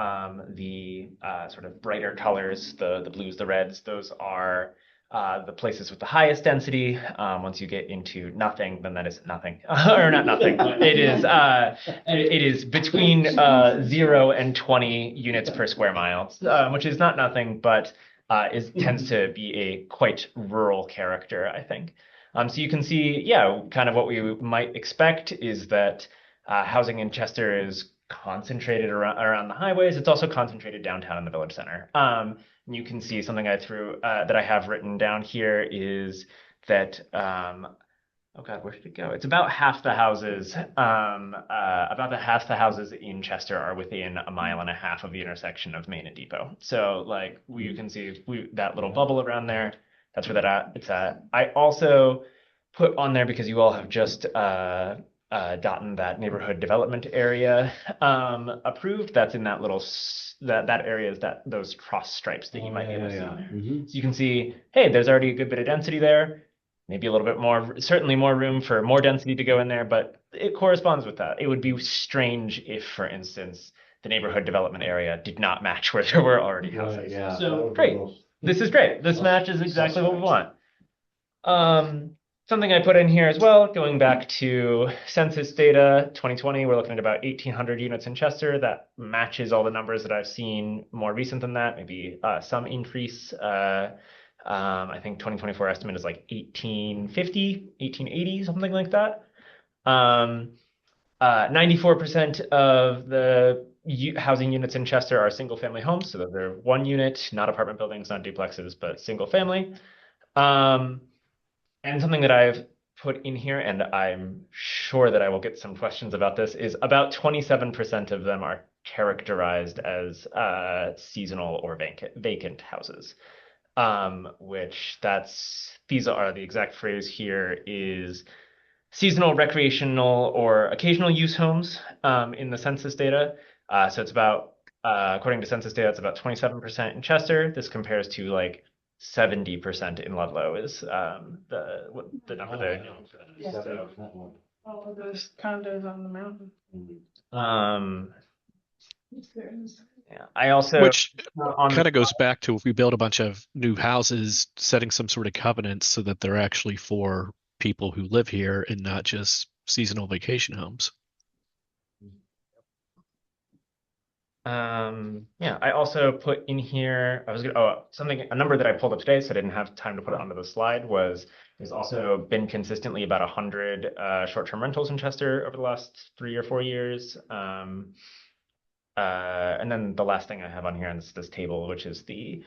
The sort of brighter colors, the blues, the reds, those are the places with the highest density. Once you get into nothing, then that is nothing, or not nothing. It is between 0 and 20 units per square mile, which is not nothing, but tends to be a quite rural character, I think. So you can see, yeah, kind of what we might expect is that housing in Chester is concentrated around the highways. It's also concentrated downtown in the village center. You can see something that I have written down here is that oh God, where did it go? It's about half the houses. Half the houses in Chester are within 1.5 miles of the intersection of Main and Depot. So like you can see that little bubble around there. That's where it's at. I also put on there because you all have just gotten that neighborhood development area approved. That's in that little that area is those cross stripes that you might be able to see there. So you can see, hey, there's already a good bit of density there. Maybe a little bit more, certainly more room for more density to go in there, but it corresponds with that. It would be strange if, for instance, the neighborhood development area did not match where there were already houses. So great. This is great. This matches exactly what we want. Something I put in here as well, going back to census data, 2020, we're looking at about 1,800 units in Chester. That matches all the numbers that I've seen more recent than that, maybe some increase. I think 2024 estimate is like 1,850, 1,880, something like that. 94% of the housing units in Chester are single family homes. So they're one unit, not apartment buildings, not duplexes, but single family. And something that I've put in here, and I'm sure that I will get some questions about this, is about 27% of them are characterized as seasonal or vacant houses. Which these are the exact phrase here is seasonal, recreational, or occasional use homes in the census data. So it's about, according to census data, it's about 27% in Chester. This compares to like 70% in Ludlow is the number there. So, all of those condos on the mountain. Yeah, I also, which kind of goes back to if we build a bunch of new houses, setting some sort of covenants so that they're actually for people who live here and not just seasonal vacation homes. Yeah, I also put in here, a number that I pulled up today, so I didn't have time to put it onto the slide, there's also been consistently about 100 short-term rentals in Chester over the last 3 or 4 years. And then the last thing I have on here on this table, which is the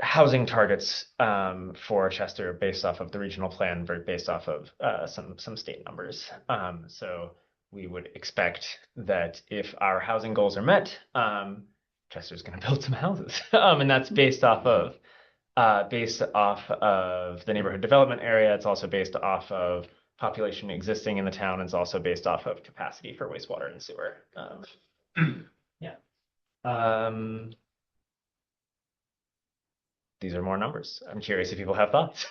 housing targets for Chester based off of the regional plan, based off of some state numbers. So we would expect that if our housing goals are met, Chester's going to build some houses, and that's based off of the neighborhood development area. It's also based off of population existing in the town. It's also based off of capacity for wastewater and sewer. Yeah. These are more numbers. I'm curious if people have thoughts.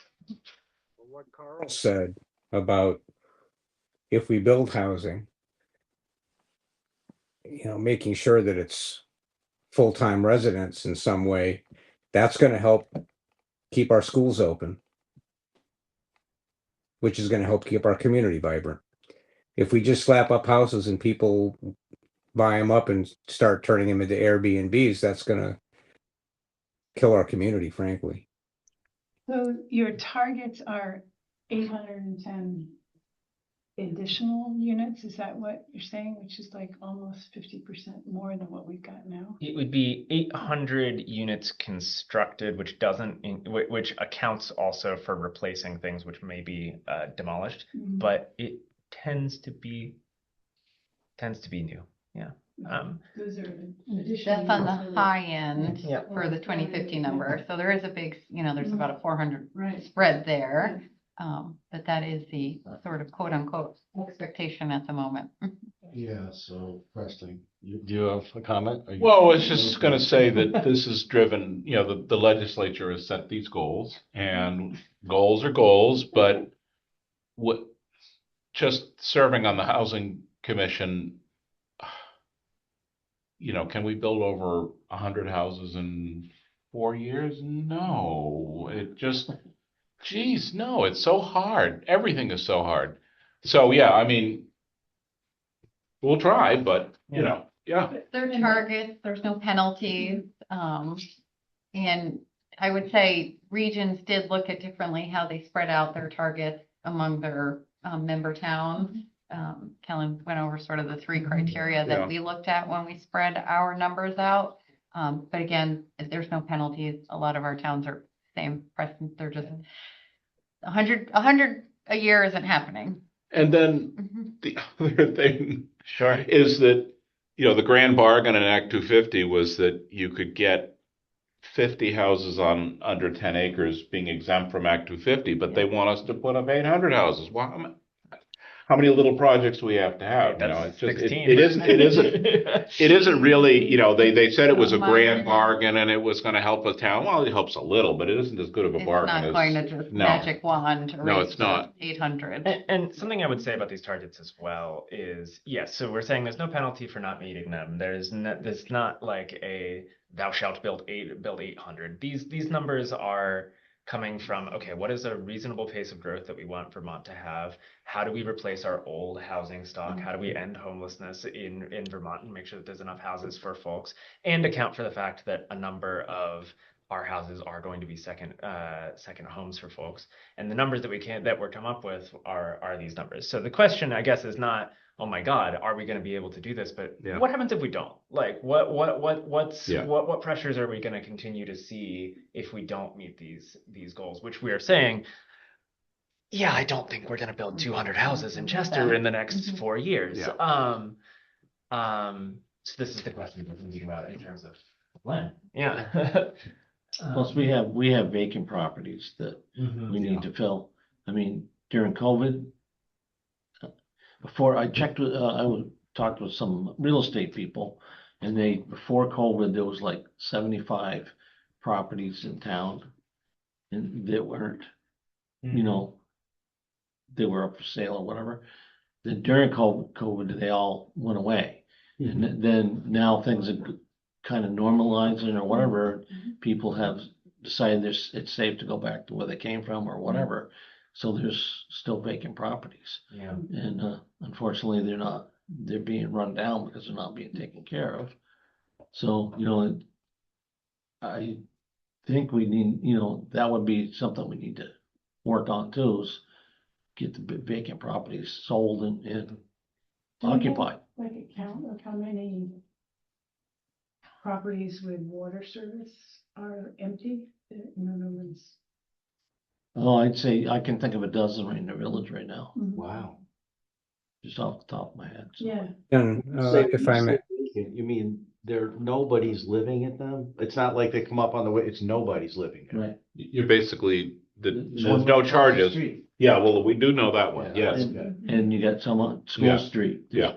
What Carl said about if we build housing, making sure that it's full-time residents in some way, that's going to help keep our schools open, which is going to help keep our community vibrant. If we just slap up houses and people buy them up and start turning them into Airbnbs, that's going to kill our community, frankly. So your targets are 810 additional units, is that what you're saying? Which is like almost 50% more than what we've got now? It would be 800 units constructed, which doesn't, which accounts also for replacing things which may be demolished, Mhm. but it tends to be new. Yeah. Those are additional. That's on the units. high end Yeah. for the 2050 number. So there is a big, there's about a 400 Right. spread there. But that is the sort of quote unquote expectation at the moment. Yeah, so Preston, do you have a comment? Are you- Well, I was just gonna say that this is driven, the legislature has set these goals, and goals are goals, but what, just serving on the housing commission, can we build over 100 houses in 4 years? No, geez, no, it's so hard. Everything is so hard. So, yeah, I mean, we'll try, but, yeah. There are targets, there's no penalties. And I would say regions did look at differently how they spread out their targets among their member towns. Kellen went over sort of the three criteria Yeah. that we looked at when we spread our numbers out. But again, if there's no penalties, a lot of our towns are same, Preston, they're just 100 a year isn't happening. And then Mhm. the other thing Sure. is that, the grand bargain in Act 250 was that you could get 50 houses on under 10 acres being exempt from Act 250, but they want us to put up 800 houses. Well, how many little projects do we have to have? That's It's just, 16. it isn't really, they said it was a Minor. grand bargain and it was gonna help the town. Well, it helps a little, but it isn't as good of a It's bargain not as. going to just no. magic wand to No, raise it's not. 800. And something I would say about these targets as well is, yes, so we're saying there's no penalty for not meeting them. There's not like a thou shalt build 800. These numbers are coming from, okay, what is a reasonable pace of growth that we want Vermont to have? How do we replace our old housing stock? How do we end homelessness in Vermont and make sure that there's enough houses for folks, and account for the fact that a number of our houses are going to be second homes for folks. And the numbers that we're come up with are these numbers. So the question, I guess, is not, oh my God, are we going to be able to do this? But Yeah. what happens if we don't? Like, what Yeah. pressures are we going to continue to see if we don't meet these goals? Which we are saying, yeah, I don't think we're going to build 200 houses in Chester in the next 4 years. Yeah. So this is the question we're thinking about in terms of when. Yeah. Plus, we have vacant properties that we need to fill. I mean, during COVID, before I checked with, talked with some real estate people, and before COVID, there was like 75 properties in town, and that weren't, they were up for sale or whatever. Then during COVID, they all went away. And then now things are kind of normalizing or whatever. People have decided it's safe to go back to where they came from or whatever. So there's still vacant properties. Yeah. And unfortunately, they're being run down because they're not being taken care of. So, I think we need, that would be something we need to work on too, is get the vacant properties sold and Do we have, occupied. like a count of how many properties with water service are empty? No one's. Oh, I'd say I can think of a dozen right in the village right now, Wow. just off the top of my head. So. Yeah. And if I may, You mean nobody's living in them? It's not like they come up on the way, it's nobody's living in it. Right. You're basically, there's There's no charges. Street. Yeah, well, we do know that one, Yeah. yes. And you got some on School Yeah. Street. Yeah. There's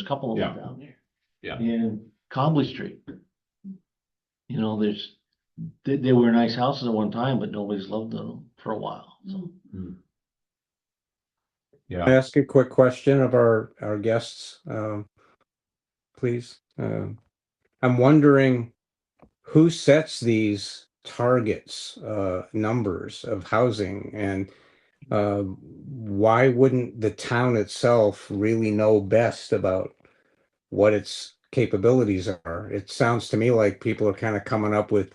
a couple of them, Yeah. down there. Yeah. And Cobley Street. They were nice houses at one time, but nobody's lived in them for a while, so. Yeah. I ask a quick question of our guests, please. I'm wondering who sets these targets, numbers of housing, and why wouldn't the town itself really know best about what its capabilities are? It sounds to me like people are kind of coming up with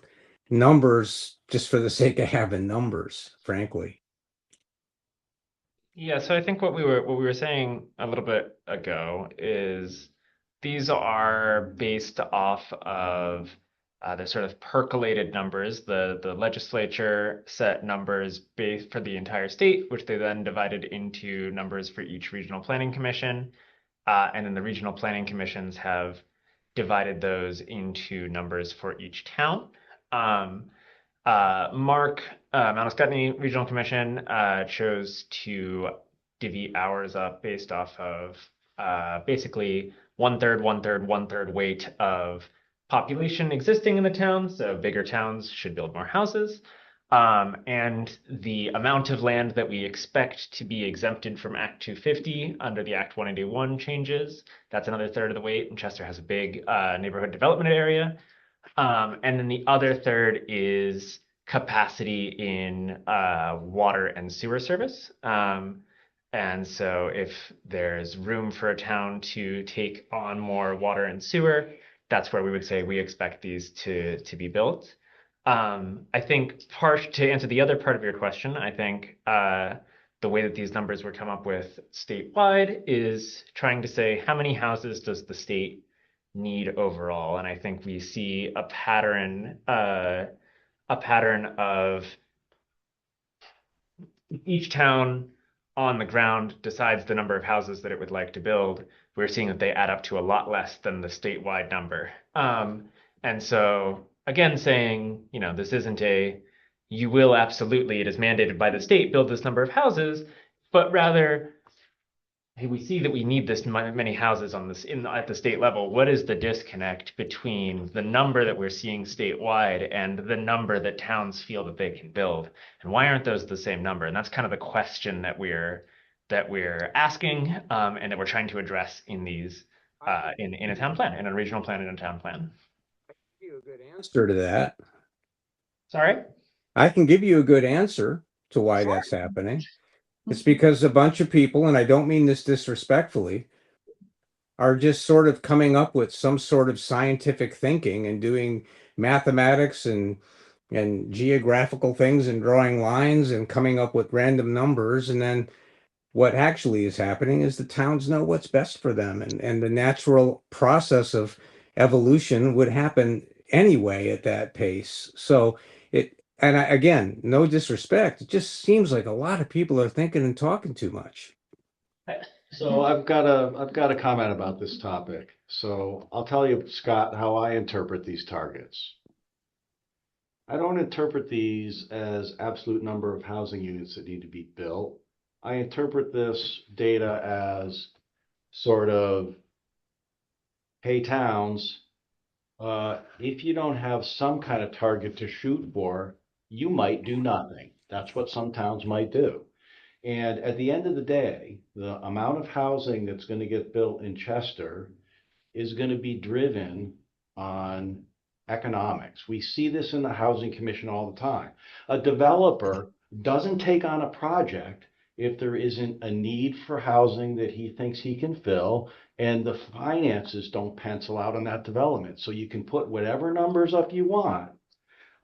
numbers just for the sake of having numbers, frankly. Yeah, so I think what we were saying a little bit ago is these are based off of the sort of percolated numbers. The legislature set numbers based for the entire state, which they then divided into numbers for each regional planning commission. And then the regional planning commissions have divided those into numbers for each town. Mark, Mount Scottney Regional Commission chose to divvy ours up based off of basically 1/3, 1/3, 1/3 weight of population existing in the town. So bigger towns should build more houses. And the amount of land that we expect to be exempted from Act 250 under the Act 181 changes, that's another third of the weight. And Chester has a big neighborhood development area. And then the other third is capacity in water and sewer service. And so if there's room for a town to take on more water and sewer, that's where we would say we expect these to be built. I think to answer the other part of your question, I think the way that these numbers were come up with statewide is trying to say how many houses does the state need overall, and I think we see a pattern of each town on the ground decides the number of houses that it would like to build. We're seeing that they add up to a lot less than the statewide number. And so again, saying, this isn't you will absolutely, it is mandated by the state, build this number of houses, but rather, hey, we see that we need this many houses at the state level. What is the disconnect between the number that we're seeing statewide and the number that towns feel that they can build? And why aren't those the same number? And that's kind of the question that we're asking and that we're trying to address in these in a town plan, in a regional plan, and a town plan. I can give you a good answer to that. Sorry? I can give you a good answer to why that's happening. It's because a bunch of people, and I don't mean this disrespectfully, are just sort of coming up with some sort of scientific thinking and doing mathematics and geographical things and drawing lines and coming up with random numbers. And then what actually is happening is the towns know what's best for them. And the natural process of evolution would happen anyway at that pace. So again, no disrespect, it just seems like a lot of people are thinking and talking too much. So I've got a comment about this topic. So I'll tell you, Scott, how I interpret these targets. I don't interpret these as absolute number of housing units that need to be built. I interpret this data as sort of, hey, towns, if you don't have some kind of target to shoot for, you might do nothing. That's what some towns might do. And at the end of the day, the amount of housing that's going to get built in Chester is going to be driven on economics. We see this in the Housing Commission all the time. A developer doesn't take on a project if there isn't a need for housing that he thinks he can fill and the finances don't pencil out on that development. So you can put whatever numbers up you want,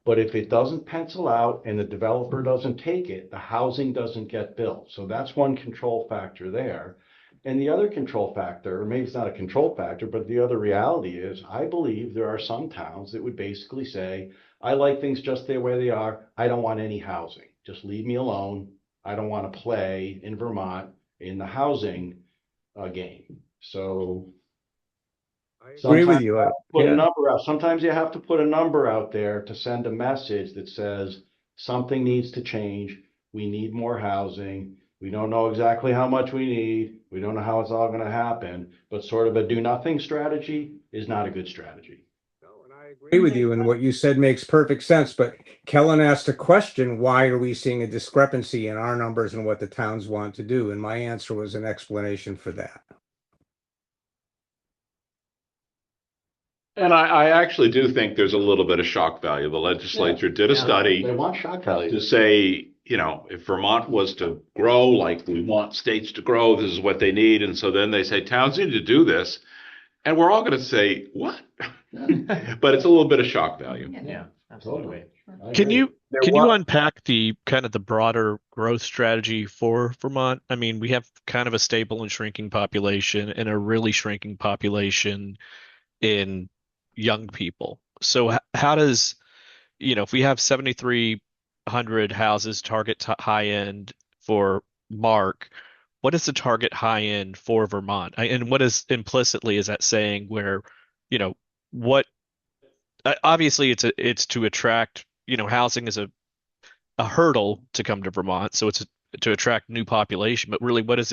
but if it doesn't pencil out and the developer doesn't take it, the housing doesn't get built. So that's one control factor there. And the other control factor, or maybe it's not a control factor, but the other reality is I believe there are some towns that would basically say, I like things just the way they are. I don't want any housing. Just leave me alone. I don't want to play in Vermont in the housing game. So I agree with you. Put a number out. Sometimes you have to put a number out there to send a message that says something needs to change. We need more housing. We don't know exactly how much we need. We don't know how it's all going to happen, but sort of a do nothing strategy is not a good strategy. I agree with you, and what you said makes perfect sense. But Kellen asked a question, why are we seeing a discrepancy in our numbers and what the towns want to do? And my answer was an explanation for that. And I actually do think there's a little bit of shock value. The legislature did a study They want shock value to say, if Vermont was to grow like we want states to grow, this is what they need. And so then they say towns need to do this. And we're all going to say, what? But it's a little bit of shock value. Yeah, absolutely. I Can agree. you unpack the kind of the broader growth strategy for Vermont? I mean, we have kind of a stable and shrinking population and a really shrinking population in young people. So how does, if we have 7,300 houses target high end for Mark, what is the target high end for Vermont? And what is implicitly is that saying where, what obviously it's to attract, housing is a hurdle to come to Vermont, so it's to attract new population, but really what is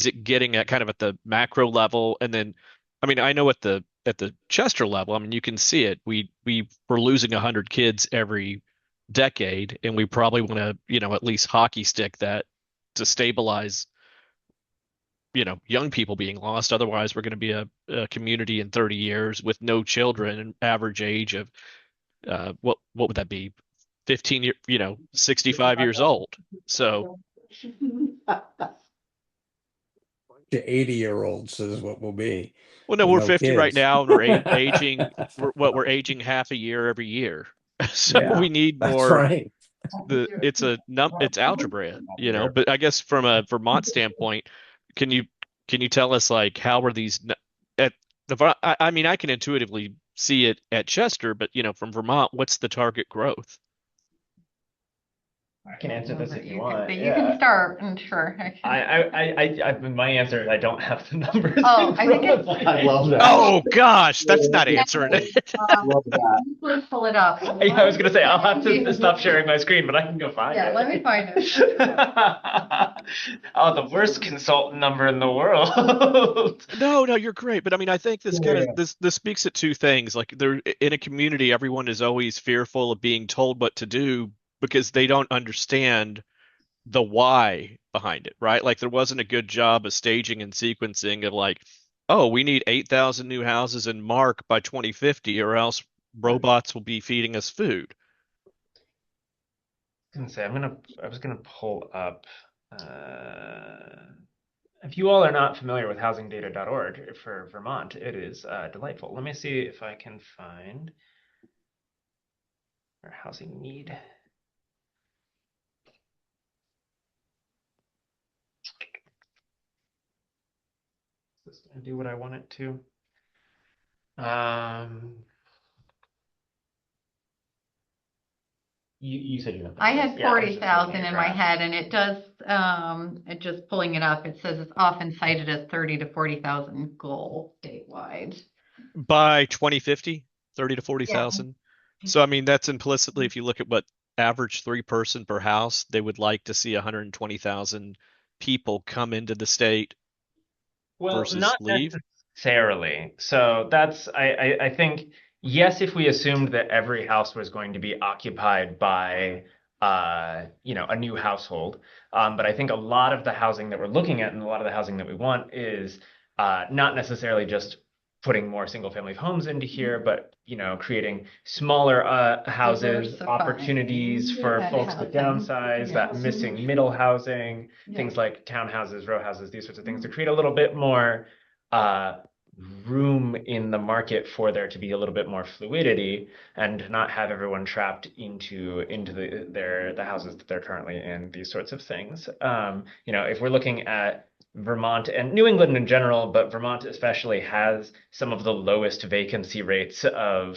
it getting at kind of at the macro level? And then, I mean, I know at the Chester level, I mean, you can see it. We're losing 100 kids every decade, and we probably want to, at least hockey stick that to stabilize, young people being lost. Otherwise, we're going to be a community in 30 years with no children, and average age of what would that be? 15 year, 65 years old. So, To 80-year-olds is what will be. well, no, with we're no 50 right kids. now, and we're aging. We're aging half a year every year. So Yeah, we need that's more. right. It's algebra, But I guess from a Vermont standpoint, can you tell us like how were these at I mean, I can intuitively see it at Chester, but from Vermont, what's the target growth? I can answer this if you You want. can, you can start, and sure. My answer is I don't have the numbers. Oh, in I think front it's. of me. I love that. Oh gosh, that's not answering it. Love that. Please pull it up. I was gonna say I'll have to stop sharing my screen, but I can go find Yeah, it. let me find it. Oh, the worst consultant number in the world. No, you're great. But I mean, I think this kind of this speaks at two things. Like there in a community, everyone is always fearful of being told what to do because they don't understand the why behind it, right? Like there wasn't a good job of staging and sequencing of like, oh, we need 8,000 new houses in Mark by 2050, or else robots will be feeding us food. I was gonna pull up. If you all are not familiar with housingdata.org for Vermont, it is delightful. Let me see if I can find our housing need. Is this gonna do what I want it to? You said you have. I had Yeah, I was just 40,000 looking at in my graphs. head, and it does, just pulling it up, it says it's often cited as 30 to 40,000 goal statewide. By 2050, 30 to 40,000. So I mean, that's implicitly if you look at what average 3-person per house, they would like to see 120,000 people come into the state versus not leave. necessarily. So that's I think yes, if we assumed that every house was going to be occupied by a new household, but I think a lot of the housing that we're looking at and a lot of the housing that we want is not necessarily just putting more single family homes into here, but creating smaller houses, Diversifying opportunities for that folks to housing. downsize, that Yeah. missing middle housing, things like townhouses, row houses, these sorts of things to create a little bit more room in the market for there to be a little bit more fluidity and not have everyone trapped into the houses that they're currently in, these sorts of things. If we're looking at Vermont and New England in general, but Vermont especially has some of the lowest vacancy rates of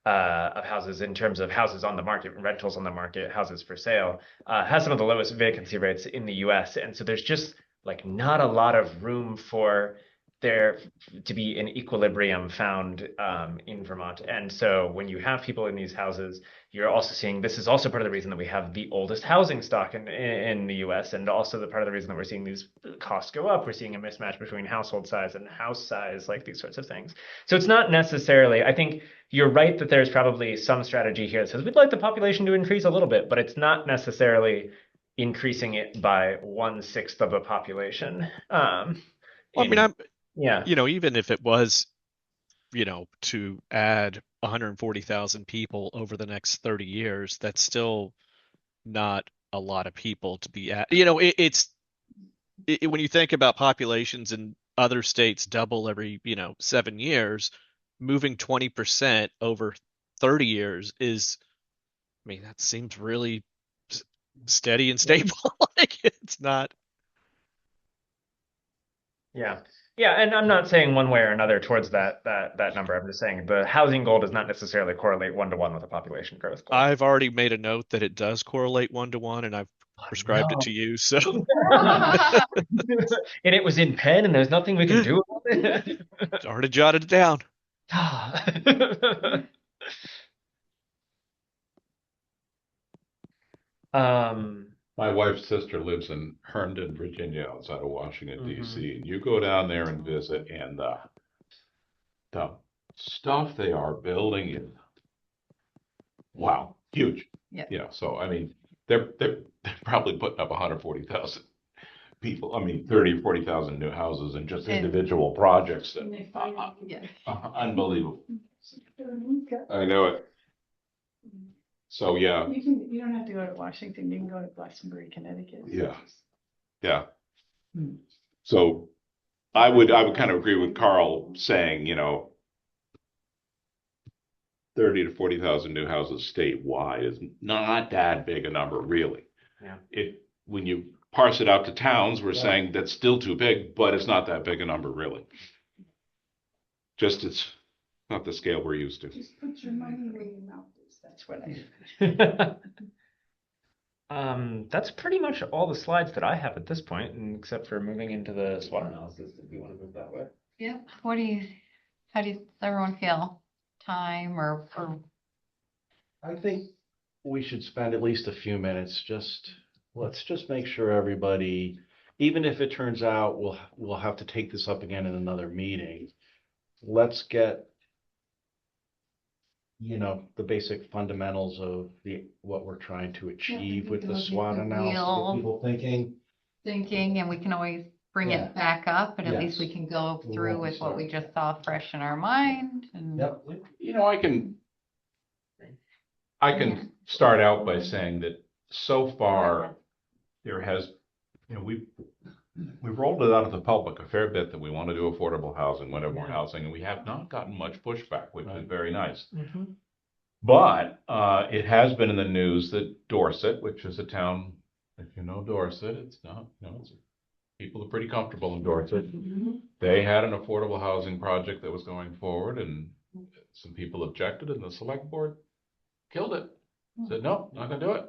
houses in terms of houses on the market, rentals on the market, houses for sale, has some of the lowest vacancy rates in the US. And so there's just like not a lot of room for there to be an equilibrium found in Vermont. And so when you have people in these houses, you're also seeing this is also part of the reason that we have the oldest housing stock in the US, and also the part of the reason that we're seeing these costs go up. We're seeing a mismatch between household size and house size, like these sorts of things. So it's not necessarily, I think you're right that there's probably some strategy here that says we'd like the population to increase a little bit, but it's not necessarily increasing it by 1/6 of a population. Well, I mean, Yeah. even if it was, to add 140,000 people over the next 30 years, that's still not a lot of people to be at. When you think about populations in other states double every, 7 years, moving 20% over 30 years is, I mean, that seems really steady and stable. Like it's not. Yeah. Yeah, and I'm not saying one way or another towards that number. I'm just saying the housing goal does not necessarily correlate 1-to-1 with a population growth goal. I've already made a note that it does correlate 1-to-1, and I've prescribed it to you. So And it was in pen, and there's nothing we can do about it. already jotted it down. My wife's sister lives in Herndon, Virginia, outside of Washington, D.C. And you go down there and visit, and the stuff they are building is, wow, huge. Yeah. You know, so I mean, they're probably putting up 140,000 people. I mean, 30 or 40,000 new houses and just individual projects. That, Yes. unbelievable. I know it. So yeah. You don't have to go to Washington, you can go to Glastonbury, Connecticut. Yeah. Yeah. So I would kind of agree with Carl saying, 30 to 40,000 new houses statewide is not that big a number, really. Yeah. When you parse it out to towns, we're saying that's still too big, but it's not that big a number, really. Just it's not the scale we're used to. Just put your money where your mouth is. That's what That's pretty much all the slides that I have at this point, and except for moving into the SWOT analysis, if you want to move that way. Yeah. How does everyone feel? Time or I think we should spend at least a few minutes, let's just make sure everybody, even if it turns out we'll have to take this up again in another meeting, let's get, the basic fundamentals of what we're trying to achieve with the SWOT analysis, get people thinking, and we can always bring it back up, and at least we can go through with what we just saw fresh in our mind. And Yep. I can start out by saying that so far there has, we've rolled it out of the public a fair bit that we want to do affordable housing, whatever more housing, and we have not gotten much pushback, which is very nice. But it has been in the news that Dorset, which is a town, if you know Dorset, it's not, people are pretty comfortable in Dorset. They had an affordable housing project that was going forward, and some people objected, and the select board killed it. Said, no, not gonna do it.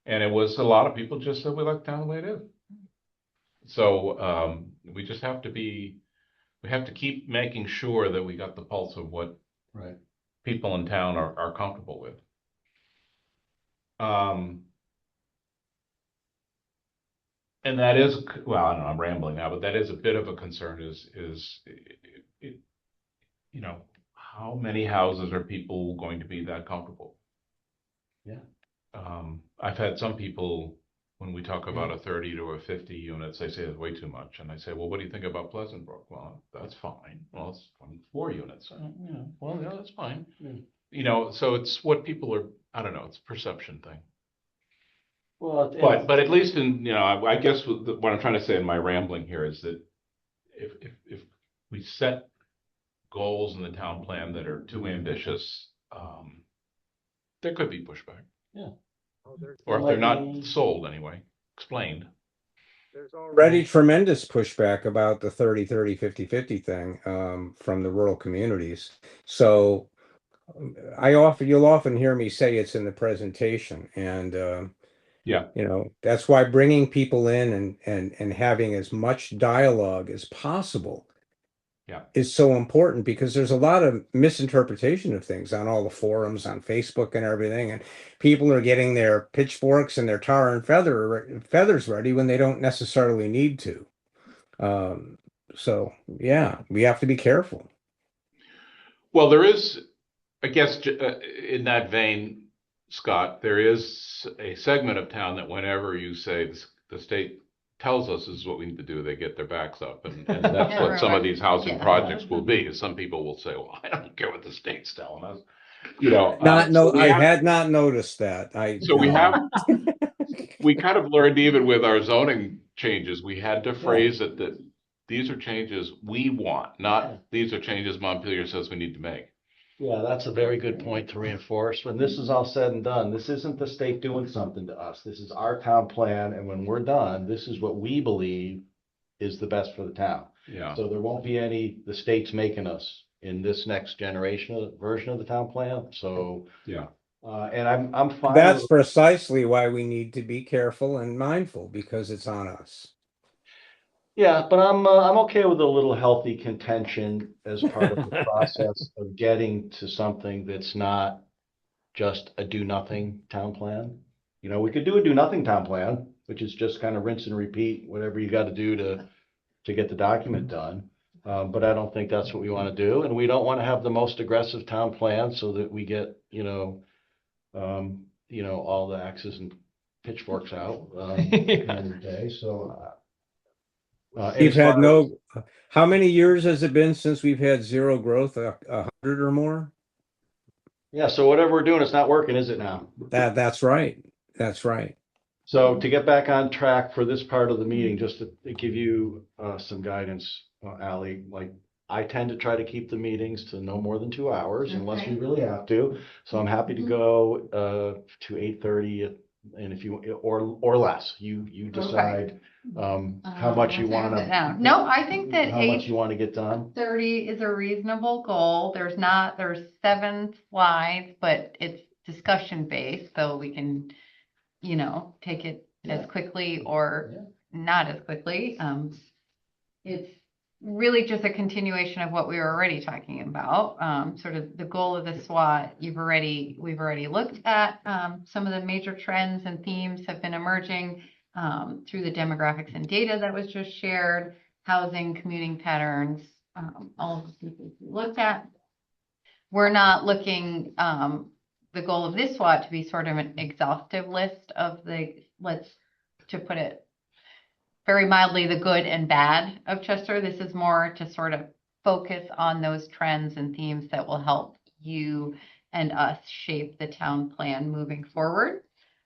And it was a lot of people just said, we like the town the way it is. So we just have to we have to keep making sure that we got the pulse of what people in town are comfortable with. And that is, well, I don't know, I'm rambling now, but that is a bit of a concern how many houses are people going to be that comfortable? Yeah. I've had some people, when we talk about a 30 to a 50 units, they say it's way too much. And I say, well, what do you think about Pleasant Brook? Well, that's fine. Well, it's 24 units. Well, yeah, that's fine. So it's what people are, I don't know, it's a perception thing. Well, but at least in, I guess what I'm trying to say in my rambling here is that if we set goals in the town plan that are too ambitious, there could be pushback. Yeah. Or if they're not sold anyway, explained. There's already tremendous pushback about the 30-30, 50-50 thing from the rural communities. So you'll often hear me say it's in the presentation, and that's why bringing people in and having as much dialogue as possible is so important, because there's a lot of misinterpretation of things on all the forums on Facebook and everything, and people are getting their pitchforks and their tar and feathers ready when they don't necessarily need to. So yeah, we have to be careful. Well, there is, I guess, in that vein, Scott, there is a segment of town that whenever you say the state tells us this is what we need to do, they get their backs up, and that's what some of these housing projects will be. Some people will say, well, I don't care what the state's telling us. I had not noticed that. We kind of learned, even with our zoning changes, we had to phrase it that these are changes we want, not these are changes Montpelier says we need to make. Yeah, that's a very good point to reinforce. When this is all said and done, this isn't the state doing something to us. This is our town plan, and when we're done, this is what we believe is the best for the town. Yeah. So there won't be the state's making us in this next version of the town plan, so. Yeah. And I'm fine That's with, precisely why we need to be careful and mindful, because it's on us. yeah, but I'm okay with a little healthy contention as part of the process of getting to something that's not just a do nothing town plan. You know, we could do a do nothing town plan, which is just kind of rinse and repeat whatever you got to do to get the document done. But I don't think that's what we want to do, and we don't want to have the most aggressive town plan so that we get, all the axes and pitchforks out, every day. So, We've as had far as- how many years has it been since we've had zero growth? 100 or more? yeah, so whatever we're doing, it's not working, is it now? That's right. That's right. So to get back on track for this part of the meeting, just to give you some guidance, Ally, like I tend to try to keep the meetings to no more than 2 hours unless we Okay. really have to. So I'm happy to go to 8:30, and if you or less, you decide how much you What time want is it now? No, I think that how much you want to get done. 8:30 is a reasonable goal. There's 7 slides, but it's discussion based, so we can, take it as Yeah. quickly or Yeah. not as quickly. It's really just a continuation of what we were already talking about. Sort of the goal of the SWOT, we've already looked at. Some of the major trends and themes have been emerging through the demographics and data that was just shared, housing, commuting patterns, all of the pieces we looked at. We're not looking, the goal of this SWOT to be sort of an exhaustive list of to put it very mildly, the good and bad of Chester. This is more to sort of focus on those trends and themes that will help you and us shape the town plan moving forward.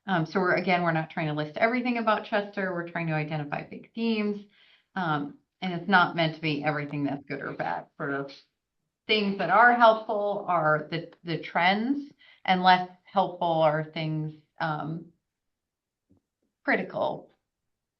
So we're not trying to list everything about Chester. We're trying to identify big themes. And it's not meant to be everything that's good or bad. Sort of things that are helpful are the trends, and less helpful are things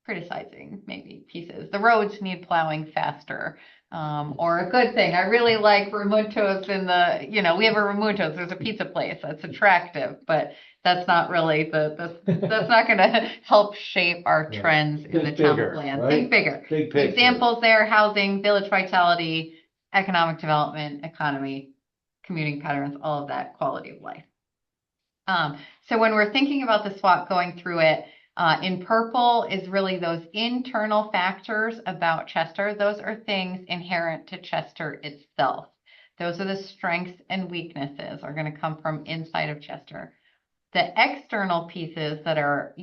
criticizing maybe pieces. The roads need plowing faster. Or a good thing. I really like Ramutos we have a Ramutos, there's a pizza place that's attractive, but that's not really that's not gonna help shape our Yeah. trends in Think the town bigger, plan. right? Think bigger. Big picture. Examples there: housing, village vitality, economic development, economy, commuting patterns, all of that, quality of life. So when we're thinking about the SWOT, going through it, in purple is really those internal factors about Chester. Those are things inherent to Chester itself. Those are the strengths and weaknesses are going to come from inside of Chester. The external pieces that are,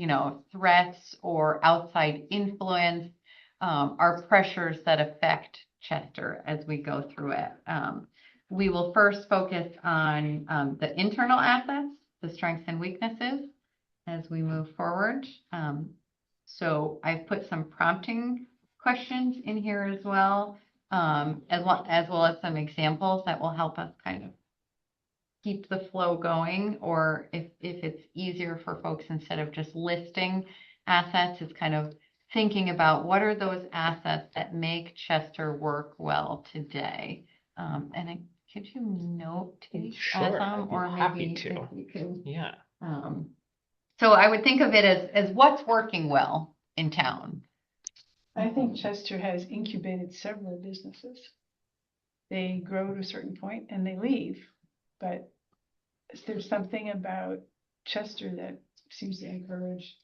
threats or outside influence, are pressures that affect Chester as we go through it. We will first focus on the internal assets, the strengths and weaknesses, as we move forward. So I've put some prompting questions in here as well as some examples that will help us kind of keep the flow going, or if it's easier for folks, instead of just listing assets, it's kind of thinking about what are those assets that make Chester work well today. Could you note Sure, some, I'd be or happy maybe to. if you could, Yeah. so I would think of it as what's working well in town. I think Chester has incubated several businesses. They grow to a certain point and they leave, but there's something about Chester that seems to encourage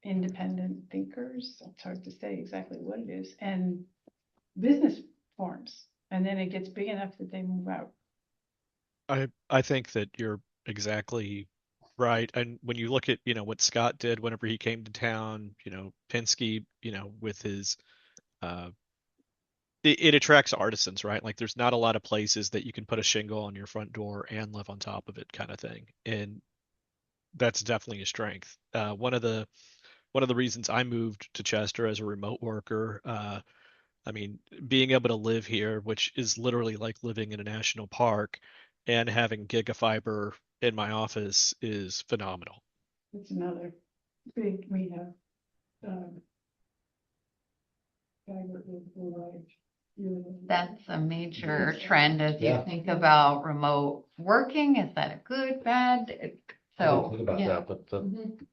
independent thinkers. It's hard to say exactly what it is, and business forms, and then it gets big enough that they move out. I think that you're exactly right. And when you look at, what Scott did whenever he came to town, Penske, with his it attracts artisans, right? Like there's not a lot of places that you can put a shingle on your front door and live on top of it, kind of thing. And that's definitely a strength. One of the reasons I moved to Chester as a remote worker, I mean, being able to live here, which is literally like living in a national park, and having Gigafiber in my office is phenomenal. It's another big, we have, fiber is large. That's a major Yes. trend as you Yeah. think about remote working. Is that a good, bad? I didn't So, think about yeah. that, but Mhm.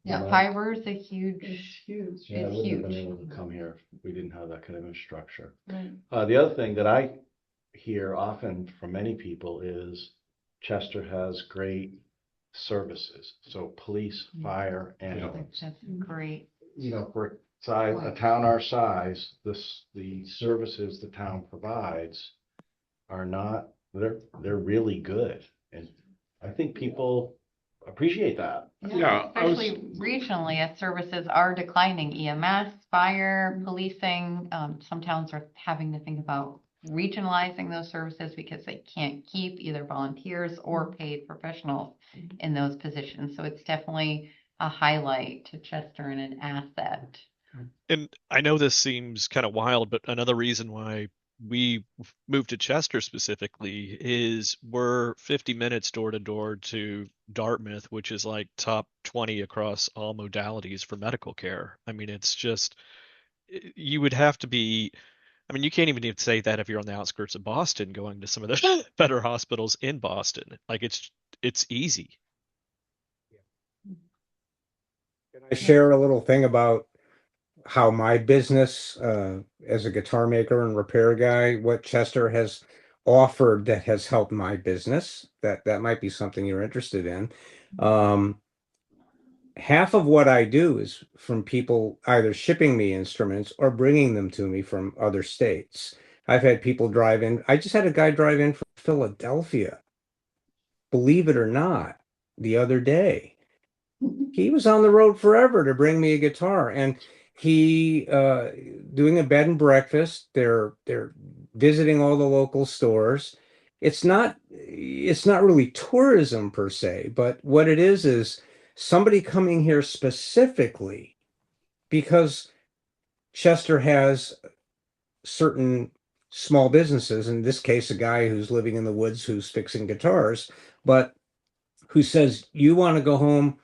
Yeah, Remote. fiber is a It's huge, huge. yeah, I It's wouldn't have been huge. able to come here if we didn't have that kind of infrastructure. Right. The other thing that I hear often from many people is Chester has great services. So police, fire, ambulance. that's great. You know, for a town our size, the services the town provides are not, they're really good. And I think people appreciate that. Yeah, I was- Especially regionally, as services are declining, EMS, fire, policing, some towns are having to think about regionalizing those services because they can't keep either volunteers or paid professionals in those positions. So it's definitely a highlight to Chester and an asset. And I know this seems kind of wild, but another reason why we moved to Chester specifically is we're 50 minutes door to door to Dartmouth, which is like top 20 across all modalities for medical care. I mean, it's just, you would have to be, I mean, you can't even say that if you're on the outskirts of Boston going to some of the better hospitals in Boston. Like it's easy. Can I share a little thing about how my business, as a guitar maker and repair guy, what Chester has offered that has helped my business? That might be something you're interested in. Half of what I do is from people either shipping me instruments or bringing them to me from other states. I've had people drive in. I just had a guy drive in from Philadelphia, believe it or not, the other day. He was on the road forever to bring me a guitar, and he doing a bed and breakfast. They're visiting all the local stores. It's not really tourism per se, but what it is somebody coming here specifically because Chester has certain small businesses, in this case, a guy who's living in the woods who's fixing guitars, but who says, you want to go home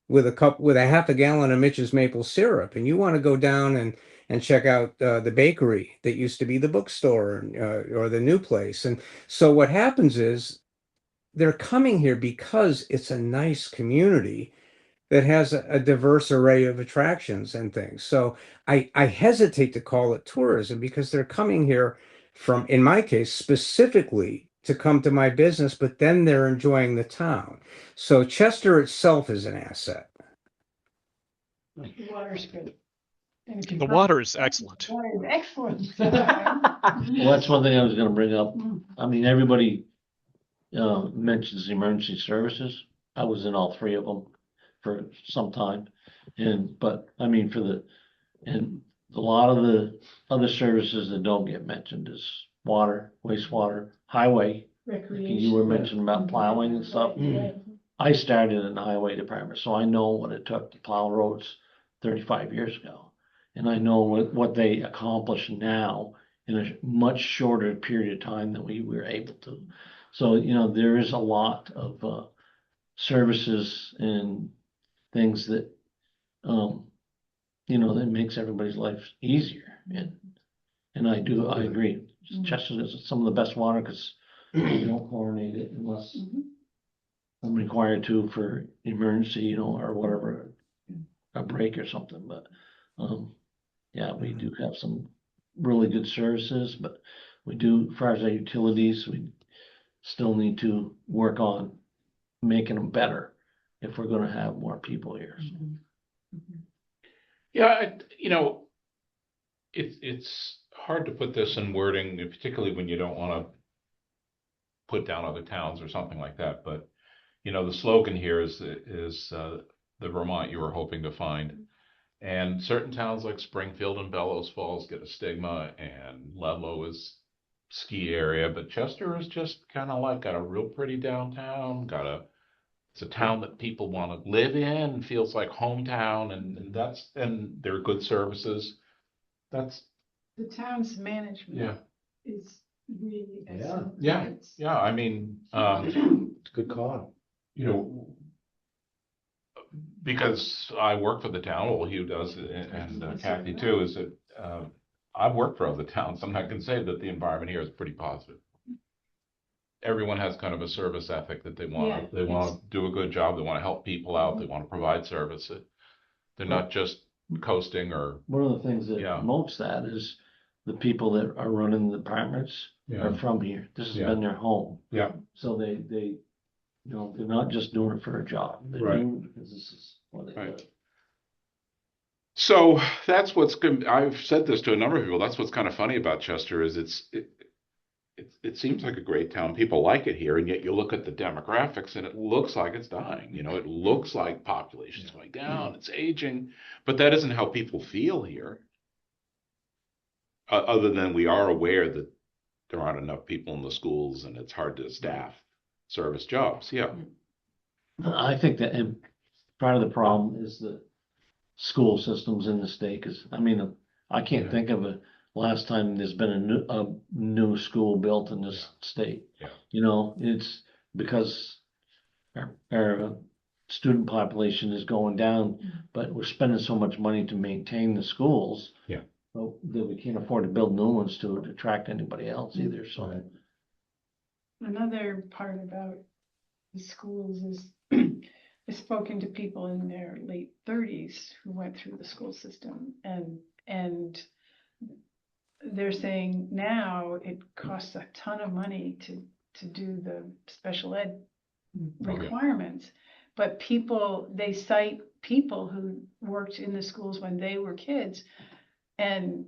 with a half a gallon of Mitch's maple syrup, and you want to go down and check out the bakery that used to be the bookstore, or the new place. And so what happens is they're coming here because it's a nice community that has a diverse array of attractions and things. So I hesitate to call it tourism because they're coming here from, in my case, specifically to come to my business, but then they're enjoying the town. So Chester itself is an asset. The water's good. The water is excellent. Water is excellent. Well, that's one thing I was gonna bring up. I mean, everybody mentions emergency services. I was in all three of them for some time. But I mean, and a lot of the other services that don't get mentioned is water, wastewater, highway. Recreation. You were mentioning about plowing and stuff. I started in the highway department, so I know what it took to plow roads 35 years ago. And I know what they accomplish now in a much shorter period of time than we were able to. So, there is a lot of services and things that, that makes everybody's life easier. And I agree. Chester is some of the best water because you don't chlorinate it unless I'm required to for emergency, or whatever, a break or something. But yeah, we do have some really good services, but we do, as far as our utilities, we still need to work on making them better if we're gonna have more people here. Yeah, it's hard to put this in wording, particularly when you don't want to put down other towns or something like that. But the slogan here is the Vermont you were hoping to find. And certain towns like Springfield and Bellows Falls get a stigma, and Ludlow is ski area, but Chester is just kind of like got a real pretty downtown, it's a town that people want to live in, feels like hometown, and there are good services. That's the town's management Yeah. is really Yeah. excellent. Yeah. It's- Yeah, I mean, It's a good call. you know, because I work for the town, well, Hugh does, and Kathy too, is that, I've worked for other towns, and I can say that the environment here is pretty positive. Everyone has kind of a service ethic that they Yeah, they want to do a good job, they want to help people out, they want to provide service. They're not just coasting or, One of the things that Yeah. promotes that is the people that are running the departments are Yeah. from here. This has Yeah. been their home. Yeah. So they, you know, they're not just doing it for a job. They're Right. doing it because this is what they Right. do. So that's what's good. I've said this to a number of people. That's what's kind of funny about Chester is it seems like a great town. People like it here, and yet you look at the demographics and it looks like it's dying. You know, it looks like population's going down, it's aging, but that isn't how people feel here. Other than we are aware that there aren't enough people in the schools and it's hard to staff service jobs. Yeah. I think that, and part of the problem is the school systems in the state, because, I mean, I can't Yeah. think of a last time there's been a new school built in this state. Yeah. You know, it's because our student population is going down, but we're spending so much money to maintain the schools. Yeah. Well, that we can't afford to build new ones to attract anybody else either, so. Right. Another part about the schools is I've spoken to people in their late 30s who went through the school system, and they're saying now it costs a ton of money to do the special ed Okay. requirements. But they cite people who worked in the schools when they were kids and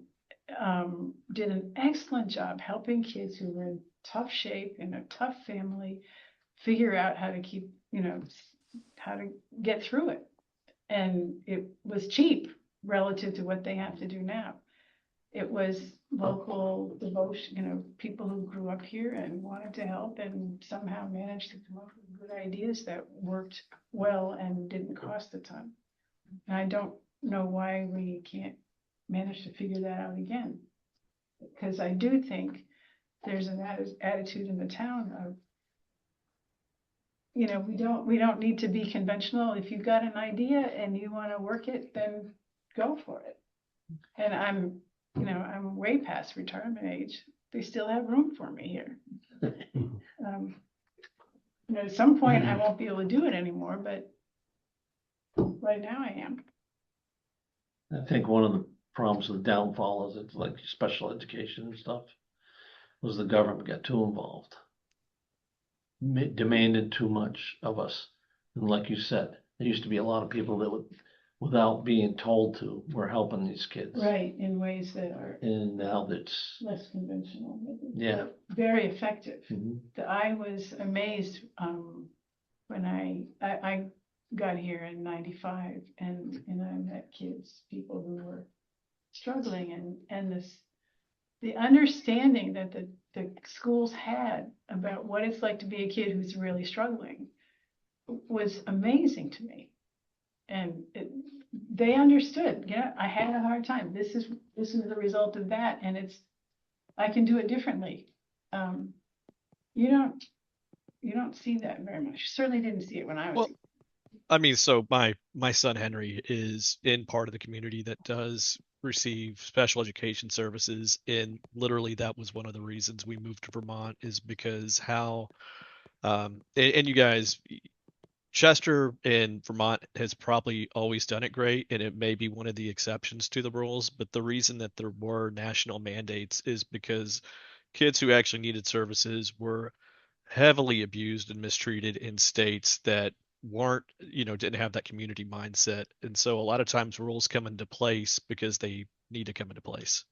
did an excellent job helping kids who were in tough shape, in a tough family, figure out how to keep, how to get through it. And it was cheap relative to what they have to do now. It was local devotion, people who grew up here and wanted to help and somehow managed to come up with good ideas that worked well and didn't cost a ton. And I don't know why we can't manage to figure that out again. Because I do think there's an attitude in the town of, we don't need to be conventional. If you've got an idea and you want to work it, then go for it. And I'm way past retirement age. They still have room for me here. At some point I won't be able to do it anymore, but right now I am. I think one of the problems with the downfall is it's like special education and stuff, was the government got too involved. Demanded too much of us. And like you said, there used to be a lot of people that would, without being told to, were helping these kids. Right, in ways that are And now that's, less conventional, maybe. Yeah. But very effective. Mhm. I was amazed when I got here in '95 and I met people who were struggling and the understanding that the schools had about what it's like to be a kid who's really struggling was amazing to me. And they understood, I had a hard time. This is the result of that, and I can do it differently. You don't see that very much. You certainly didn't see it when I was. Well, I mean, so my son Henry is in part of the community that does receive special education services, and literally that was one of the reasons we moved to Vermont, is because how and you guys, Chester and Vermont has probably always done it great, and it may be one of the exceptions to the rules, but the reason that there were national mandates is because kids who actually needed services were heavily abused and mistreated in states that weren't, didn't have that community mindset. And so a lot of times rules come into place because they need to come into place.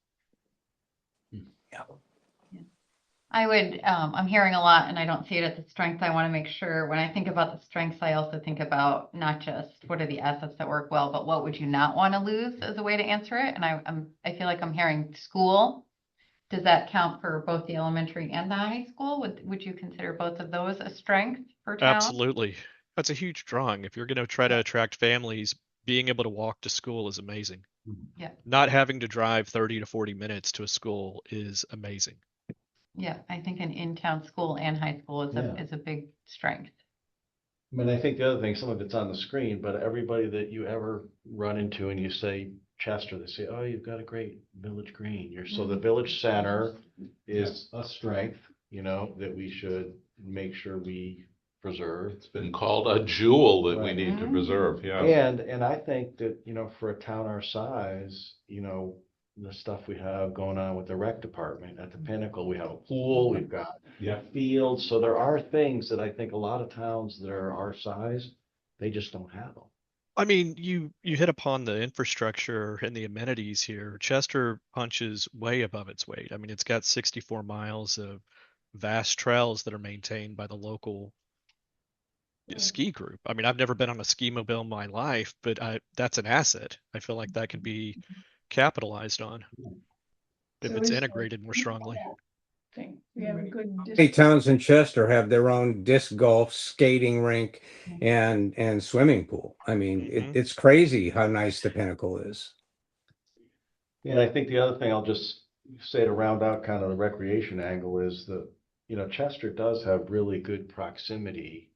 I'm hearing a lot and I don't see it as a strength. I want to make sure when I think about the strengths, I also think about not just what are the assets that work well, but what would you not want to lose as a way to answer it. And I feel like I'm hearing school. Does that count for both the elementary and the high school? Would you consider both of those a strength for town? Absolutely. That's a huge drawing. If you're going to try to attract families, being able to walk to school is amazing. Not having to drive 30 to 40 minutes to a school is amazing. Yeah, I think an in-town school and high school is Yeah. is a big strength. I mean, I think the other thing, some of it's on the screen, but everybody that you ever run into and you say Chester, they say, oh, you've got a great village green. So the village center is a strength, that we should make sure we preserve. It's been called a jewel that we Right. need to preserve, yeah. And I think that, for a town our size, the stuff we have going on with the rec department at the Pinnacle, we have a pool, we've got Yeah. fields. So there are things that I think a lot of towns that are our size, they just don't have them. I mean, you hit upon the infrastructure and the amenities here. Chester punches way above its weight. I mean, it's got 64 miles of vast trails that are maintained by the local ski group. I mean, I've never been on a ski mobile in my life, but that's an asset. I feel like that could be capitalized on if So it's is- integrated more strongly. Thing. We have a good. Many towns in Chester have their own disc golf, skating rink, and swimming pool. I mean, Mhm. it's crazy how nice the Pinnacle is. And I think the other thing I'll just say to round out kind of the recreation angle is that, Chester does have really good proximity,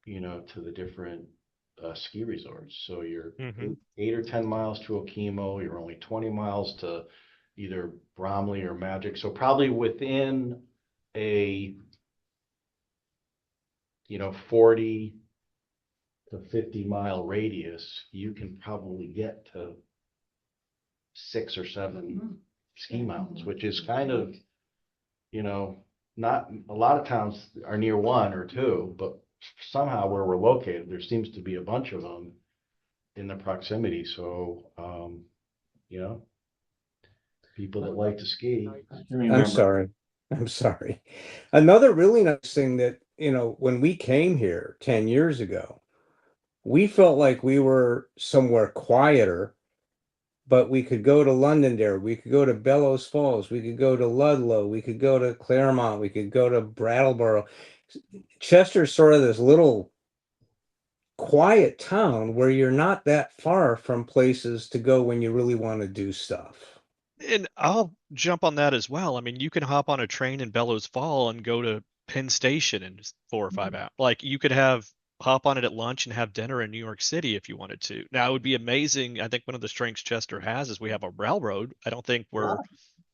to the different ski resorts. So you're Mhm. 8 or 10 miles to Okemo, you're only 20 miles to either Bromley or Magic. So probably within a, 40 to 50 mile radius, you can probably get to 6 or 7 ski mountains, which is kind of, not a lot of towns are near 1 or 2, but somehow where we're located, there seems to be a bunch of them in the proximity. So, people that like to ski. I'm sorry. Another really nice thing that, when we came here 10 years ago, we felt like we were somewhere quieter, but we could go to Londonderry, we could go to Bellows Falls, we could go to Ludlow, we could go to Claremont, we could go to Brattleboro. Chester's sort of this little quiet town where you're not that far from places to go when you really want to do stuff. And I'll jump on that as well. I mean, you can hop on a train in Bellows Fall and go to Penn Station in 4 or 5 hours. Like you could hop on it at lunch and have dinner in New York City if you wanted to. Now it would be amazing. I think one of the strengths Chester has is we have a railroad. I don't think we're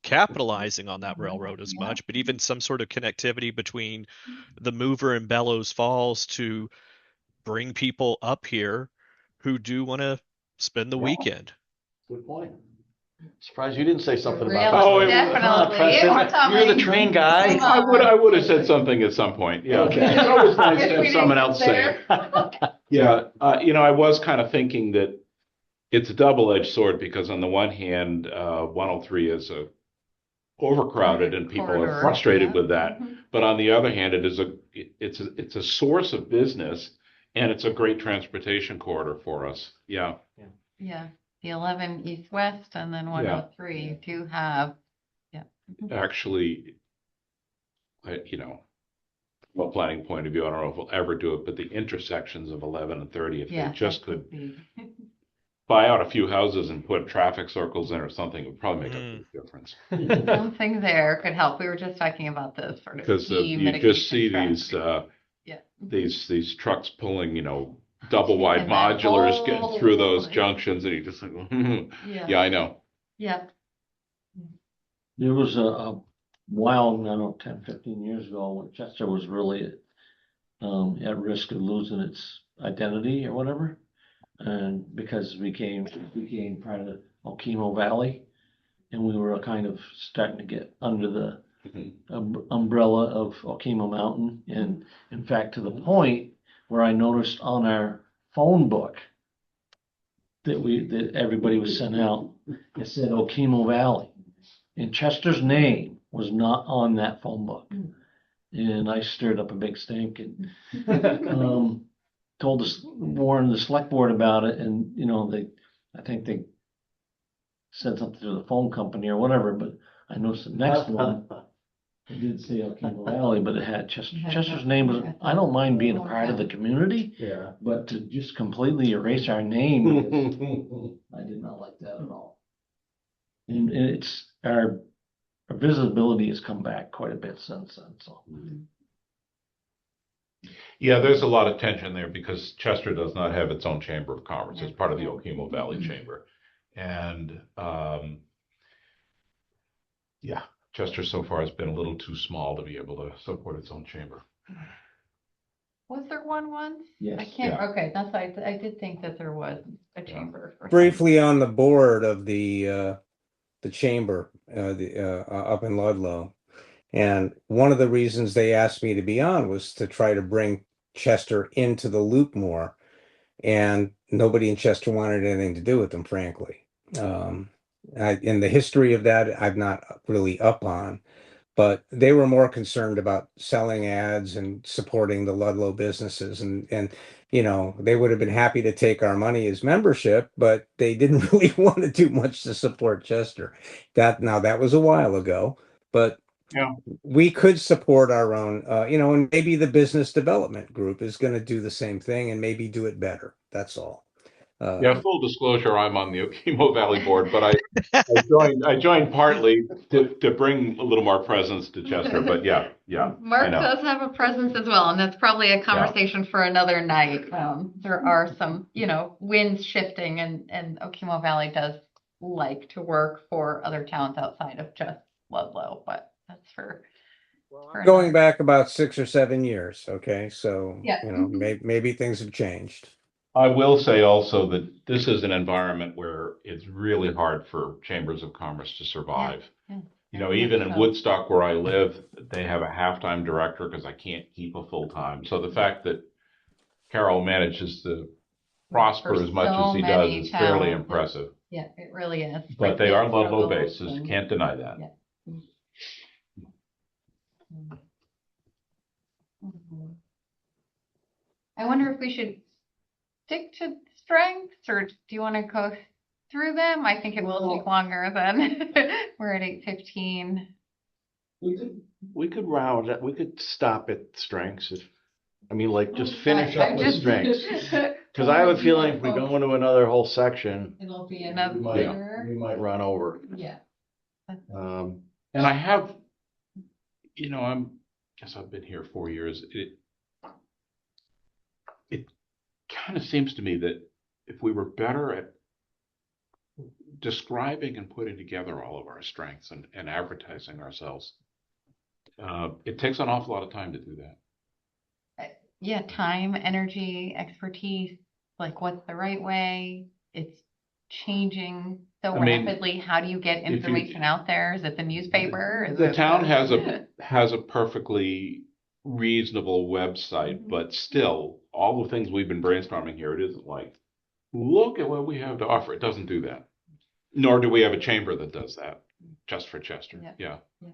capitalizing on that railroad as much, but even some sort of connectivity between the mover and Bellows Falls to bring people up here who do want to spend the weekend. Good point. Surprised you didn't say something Rail, about that. definitely. Preston, We're coming. you're the train guy. I would have said something at some point, yeah. Okay. It's always nice to If we have someone didn't else say consider. it. Yeah, I was kind of thinking that it's a double-edged sword because on the one hand, 103 is overcrowded and people Corridor, are frustrated yeah. with that. Mhm. But on the other hand, it's a source of business and it's a great transportation corridor for us. Yeah. Yeah, the 11 east-west and then 103 do have, Actually, from a planning point of view, I don't know if we'll ever do it, but the intersections of 11 and 30, if yeah. they just that could be. buy out a few houses and put traffic circles in or something, it would probably make a big difference. Something there could help. We were just talking about this sort of Because ski you just see mitigation these trucks pulling, double wide And that modulars getting through those whole- junctions, and you just like, Yeah. yeah, I know. Yeah. There was a while, I don't know, 10, 15 years ago, when Chester was really at risk of losing its identity or whatever. And because it became part of the Okemo Valley, and we were kind of starting to get under the umbrella of Okemo Mountain. And in fact, to the point where I noticed on our phone book that everybody was sent out, it said Okemo Valley. And Chester's name was not on that phone book. And I stirred up a big stink and warned the select board about it. And, I think they said something to the phone company or whatever, but I noticed the next one It did say Okemo Valley, but it had Chester. Chester's name was, I don't mind being a part of the community, Yeah. but to just completely erase our name, I did not like that at all. And it's, our visibility has come back quite a bit since then, so. Yeah, there's a lot of tension there because Chester does not have its own chamber of commerce. It's part of the Okemo Valley Chamber. And, yeah, Chester so far has been a little too small to be able to support its own chamber. Was there one once? Yes. I can't, Yeah. okay, that's why I did think that there was a chamber. for some- Briefly on the board of the chamber, up in Ludlow. And one of the reasons they asked me to be on was to try to bring Chester into the loop more. And nobody in Chester wanted anything to do with them, frankly. In the history of that, I'm not really up on, but they were more concerned about selling ads and supporting the Ludlow businesses. And they would have been happy to take our money as membership, but they didn't really want to do much to support Chester. That was a while ago, but Yeah. we could support our own, and maybe the business development group is going to do the same thing and maybe do it better. That's all. Yeah, full disclosure, I'm on the Okemo Valley Board, but I joined partly to bring a little more presence to Chester, but yeah, I Mark know. does have a presence as well, and that's probably a conversation for another night. There are some, winds shifting, and Okemo Valley does like to work for other towns outside of just Ludlow, but that's for Going another- back about 6 or 7 years. Okay. So, Yeah. maybe things have changed. I will say also that this is an environment where it's really hard for chambers of commerce to survive. Yeah, Even in so. Woodstock where I live, they have a half-time director because I can't keep a full-time. So the fact that Carol manages to prosper For as much so as he does many is fairly towns, impressive. Yeah, it really is. But Like they the are Ludlow struggles based, and- can't deny that. Yeah. Mhm. I wonder if we should stick to strengths, or do you want to go through them? I think it will take longer than we're at 8:15. We could round it, we could stop at strengths just I- finish I up with just- strengths. Cause I have a feeling if we go into another whole section, It'll be we another. might run over. Yeah. And I have, guess I've been here 4 years. It kind of seems to me that if we were better at describing and putting together all of our strengths and advertising ourselves, it takes an awful lot of time to do that. Yeah, time, energy, expertise, like what's the right way? It's changing so I mean, rapidly. How do you get you- information out there? Is it the newspaper? Is The it town has a perfectly reasonable website, but still, all the things we've been brainstorming here, it isn't like, look at what we have to offer. It doesn't do that. Nor do we have a chamber that does that, just for Chester. Yeah. No.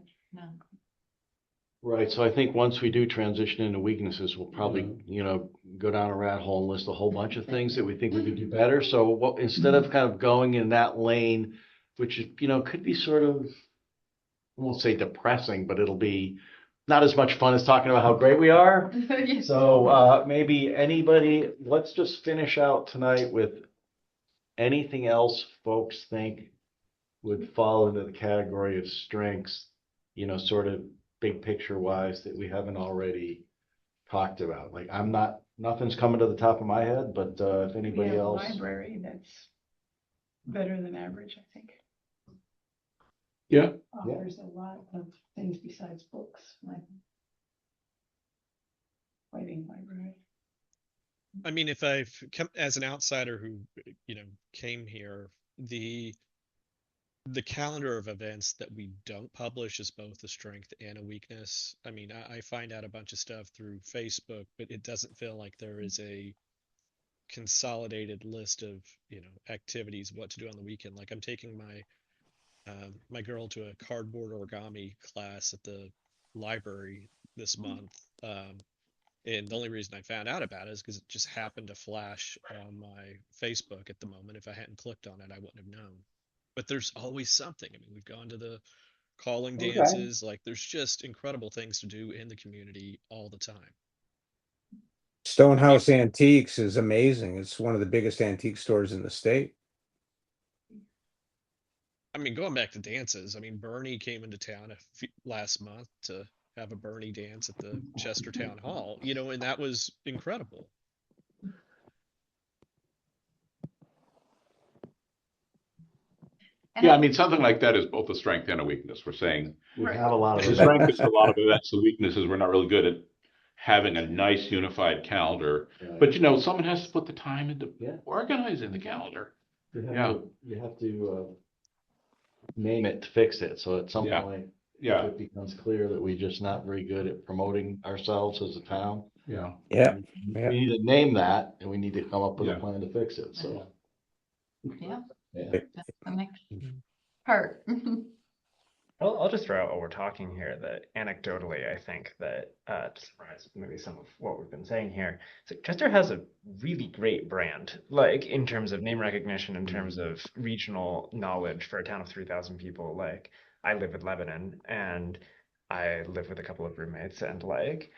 Right, so I think once we do transition into weaknesses, we'll probably, go down a rat hole and list a whole bunch of things that we think we could do better. So instead of kind of going in that lane, which, could be sort of, I won't say depressing, but it'll be not as much fun as talking about how great we are. So maybe let's just finish out tonight with anything else folks think would fall into the category of strengths, sort of big picture wise that we haven't already talked about. Like nothing's coming to the top of my head, but if We anybody have a else. library that's better than average, I think. Yeah. Offers a lot of things besides books, like Whiting Library. I mean, if I've come as an outsider who, came here, the calendar of events that we don't publish is both a strength and a weakness. I mean, I find out a bunch of stuff through Facebook, but it doesn't feel like there is a consolidated list of, activities, what to do on the weekend. Like I'm taking my girl to a cardboard origami class at the library this month. And the only reason I found out about it is because it just happened to flash on my Facebook at the moment. If I hadn't clicked on it, I wouldn't have known. But there's always something. I mean, we've gone to the calling Okay. dances. Like there's just incredible things to do in the community all the time. Stonehouse Antiques is amazing. It's one of the biggest antique stores in the state. I mean, going back to dances, I mean, Bernie came into town last month to have a Bernie dance at the Chester Town Hall, you know, and that was incredible. And Yeah, I mean, something like that is both a strength and a weakness. We're saying We have a lot the of. strength is a lot of events. The weakness is we're not really good at having a nice unified calendar. But you know, someone has to put the time into Yeah. organizing the calendar. You have Yeah. to, you have to name it to fix it. So at some Yeah. point, Yeah, it becomes clear that we're just not very good at promoting ourselves as a town. yeah. Yeah. We Yeah. need to name that, and we need to come up with a Yeah. plan to fix it. So. Yeah. Yeah. That's the next part. I'll just throw out while we're talking here that anecdotally, I think that to summarize maybe some of what we've been saying here, so Chester has a really great brand, like in terms of name recognition, in terms of regional knowledge for a town of 3,000 people. Like I live in Lebanon, and I live with a couple of roommates, and like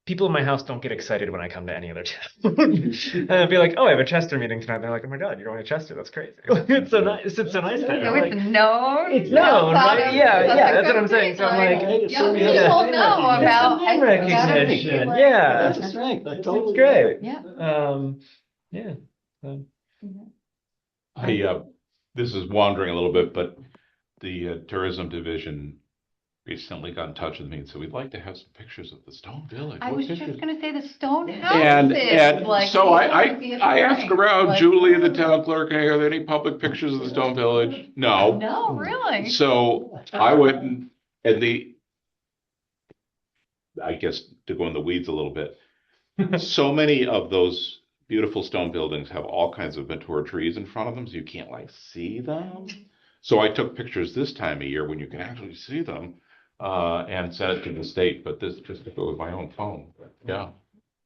people in my house don't get excited when I come to any other town. And I'd be like, oh, I have a Chester meeting tonight. They're like, oh my God, you're going to Chester. That's crazy. It's so nice. It's so nice there. So Like, it's known. it's known, outside right? of Yeah, Sussex yeah, that's what I'm and saying. So I'm Cleveland. like, Young yeah, people yeah. know It's about name recognition. Like, Yeah. That's a strength. I It's totally. great. Yeah. Yeah. So, This is wandering a little bit, but the tourism division recently got in touch with me and said, we'd like to have some pictures of the Stone Village. I What was pictures?" just gonna say the stone And, houses, like. so these would be a I asked strength. around Like, Julie, the town clerk, hey, are there any public pictures of the Stone Village? No. No, really? So I went and I guess to go in the weeds a little bit, so many of those beautiful stone buildings have all kinds of mature trees in front of them, so you can't like see them. So I took pictures this time of year when you can actually see them, and sent it to the state, but this just to go with my own phone. Yeah.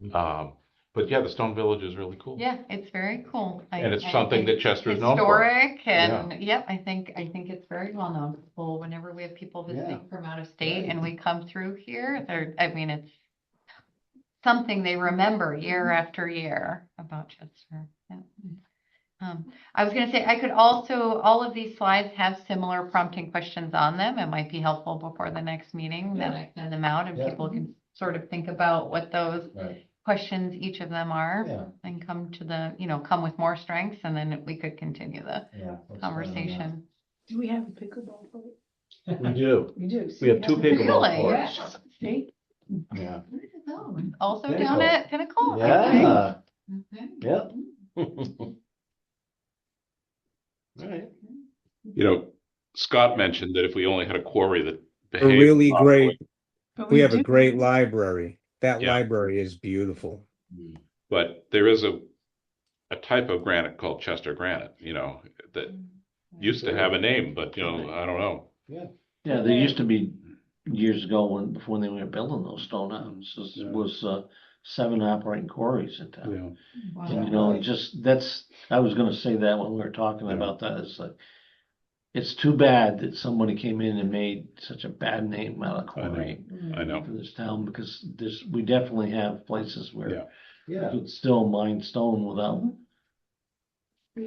But yeah, the Stone Village is really cool. Yeah, it's very cool. And it's something that Chester is known for. Historic and, yep, I think it's very well known. People, whenever we have people visiting from out of state and we come through here, it's something they remember year after year about Chester. Yeah. I was gonna say, I could also, all of these slides have similar prompting questions on them. It might be helpful before the next meeting that I send them out and Yeah. people can sort of think about what those Right. questions each of them are Yeah. and come with more strengths, and then we could continue the Yeah. let's conversation. Do we have a pickleball court? find out. We do. We do. We have two pickleball Really? courts. See? Yeah. Also Pinnacle. down at Pinnacle. I think. Yeah. Okay. Yep. All right. You know, Scott mentioned that if we only had a quarry that A behaved really properly, great, But we have a do- great library. That Yeah. library is beautiful. but there is a type of granite called Chester granite, you know, that used to have a name, but you know, I don't know. Yeah, there used to be years ago before they were building those stone houses, Yeah. was 7 operating quarries in town. Wow. And, you know, I was gonna say that when we were talking Yeah. about that, it's like, it's too bad that somebody came in and made such a bad name out of quarry I know. for this town, because we definitely have places Yeah. where Yeah. you could still mine stone without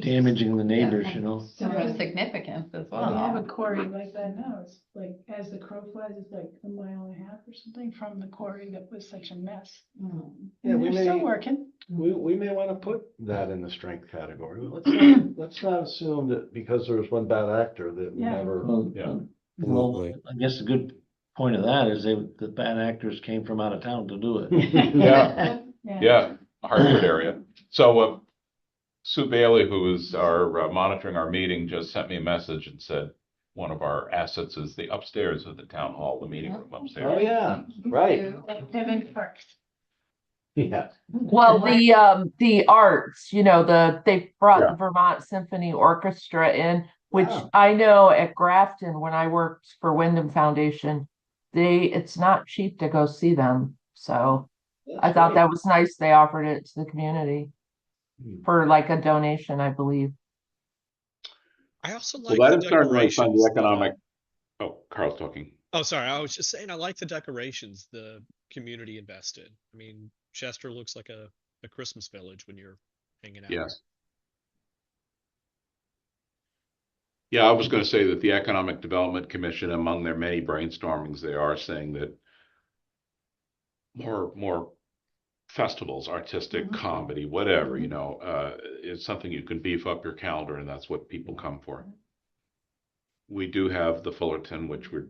damaging the neighbors, you know? Some of significance as We have well. a quarry like that now. It's like, as the crow flies, it's like a mile and a half or something from the quarry that was such a mess. Yeah, And we they're still may, working. we may want to put that in the strength category. Let's not assume that because there was one bad actor that we Yeah. never. Well, Yeah. well, Absolutely. I guess a good point of that is the bad actors came from out of town to do it. Yeah, yeah, Hartford area. So Sue Bailey, who is our monitoring our meeting, just sent me a message and said one of our assets is the upstairs of the town hall, the meeting room Oh, upstairs. yeah, right. Devin Parks. Yeah. Well, the arts, they brought Yeah. the Vermont Symphony Orchestra in, which Wow. I know at Grafton, when I worked for Wyndham Foundation, it's not cheap to go see them. So I thought that was nice. They offered it to the community for like a donation, I believe. I also Well, like that the is starting to fund decorations. the economic. Oh, Carl's talking. Oh, sorry. I was just saying I like the decorations the community invested. I mean, Chester looks like a Christmas village when you're hanging out. Yes. Yeah, I was going to say that the Economic Development Commission, among their many brainstormings, they are saying that more festivals, artistic comedy, whatever, is something you can beef up your calendar, and that's what people come for. We do have the Fullerton, which we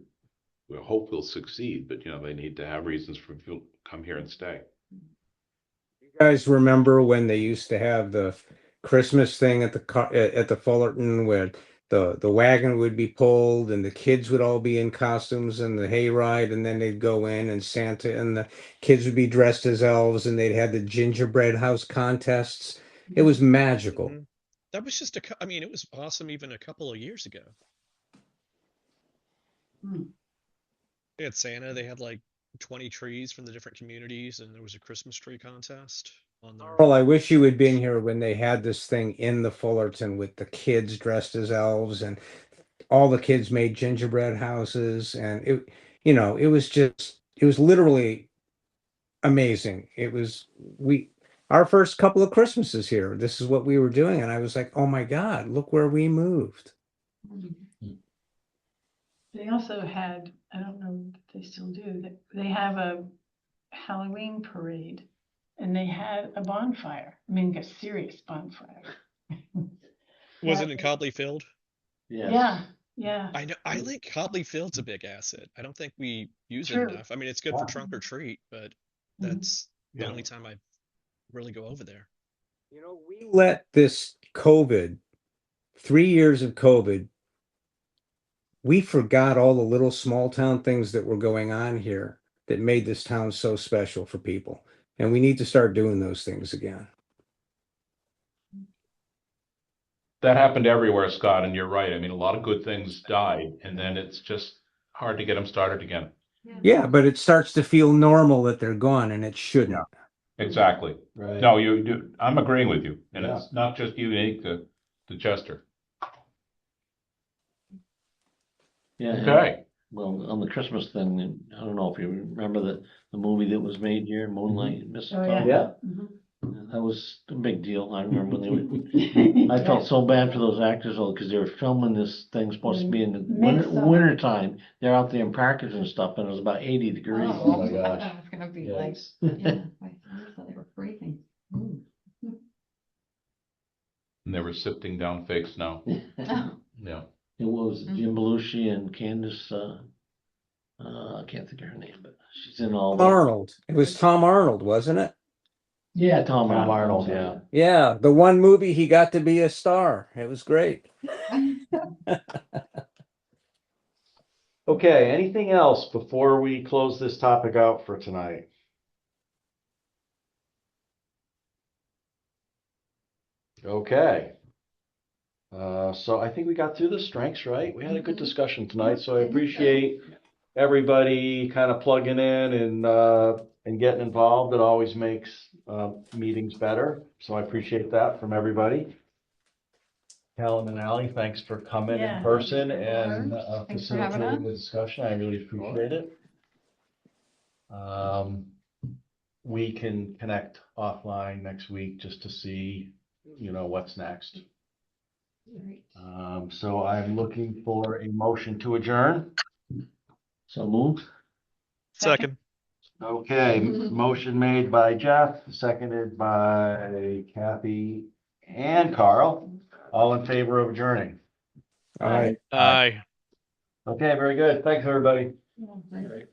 hope will succeed, but they need to have reasons for people to come here and stay. You guys remember when they used to have the Christmas thing at the Fullerton where the wagon would be pulled and the kids would all be in costumes and the hayride, and then they'd go in and Santa and the kids would be dressed as elves and they'd have the gingerbread house contests. It was magical. Mhm. That was just I mean, it was awesome even a couple of years ago. They had Santa, they had like 20 trees from the different communities, and there was a Christmas tree contest on there. Carl, I wish you had been here when they had this thing in the Fullerton with the kids dressed as elves and all the kids made gingerbread houses, and it was literally amazing. It was our first couple of Christmases here. This is what we were doing, and I was like, oh my God, look where we moved. They also had, I don't know if they still do, they have a Halloween parade and they had a bonfire. I mean, a serious bonfire. Was it in Cobley Field? Yeah, yeah. I know. I think Cobley Field's a big asset. I don't think we use it True. enough. I mean, it's good for trunk or treat, but that's the Yeah. only time I really go over there. We let this COVID, 3 years of COVID, we forgot all the little small town things that were going on here that made this town so special for people. And we need to start doing those things again. That happened everywhere, Scott, and you're right. I mean, a lot of good things died, and then it's just hard to get them started again. Yeah, but it starts to feel normal that they're gone, and it shouldn't. Exactly. Right. No, you do. I'm agreeing with you, and Yeah. it's not just unique to Chester. Yeah. and- Okay. Well, on the Christmas thing, I don't know if you remember the movie that was made here, Moonlight, Oh, Mistletoe. yeah. That was a big deal. I remember when they were, I felt so bad for those actors though, because they were filming this thing supposed to be in the Midsummer. winter time. They're out there in Parkers and stuff, and it was about 80 degrees. Oh my gosh. That was gonna be Yeah. like, yeah, my sons said they were freezing. And they were sifting down fake snow. Yeah. It was Jim Belushi and Candace, I can't think of her name, but she's in all. Arnold. It was Tom Arnold, wasn't it? Yeah, Tom Tom Arnold. Arnold, Yeah, the one movie he got to be a star. It was great. Okay, anything else before we close this topic out for tonight? Okay. So I think we got through the strengths, right? We had a good discussion tonight, so I appreciate everybody kind of plugging in and getting involved. It always makes meetings better, so I appreciate that from everybody. Helen and Ally, thanks for coming Yeah. in person and Thanks for having facilitating us. the discussion. I really appreciate it. We can connect offline next week just to see, what's next. Great. So I'm looking for a motion to adjourn. So moved. Second. Okay, motion made by Jeff, seconded by Kathy and Carl. All in favor of adjourning? All right. Aye. Okay, very good. Thanks, everybody. Yeah, great.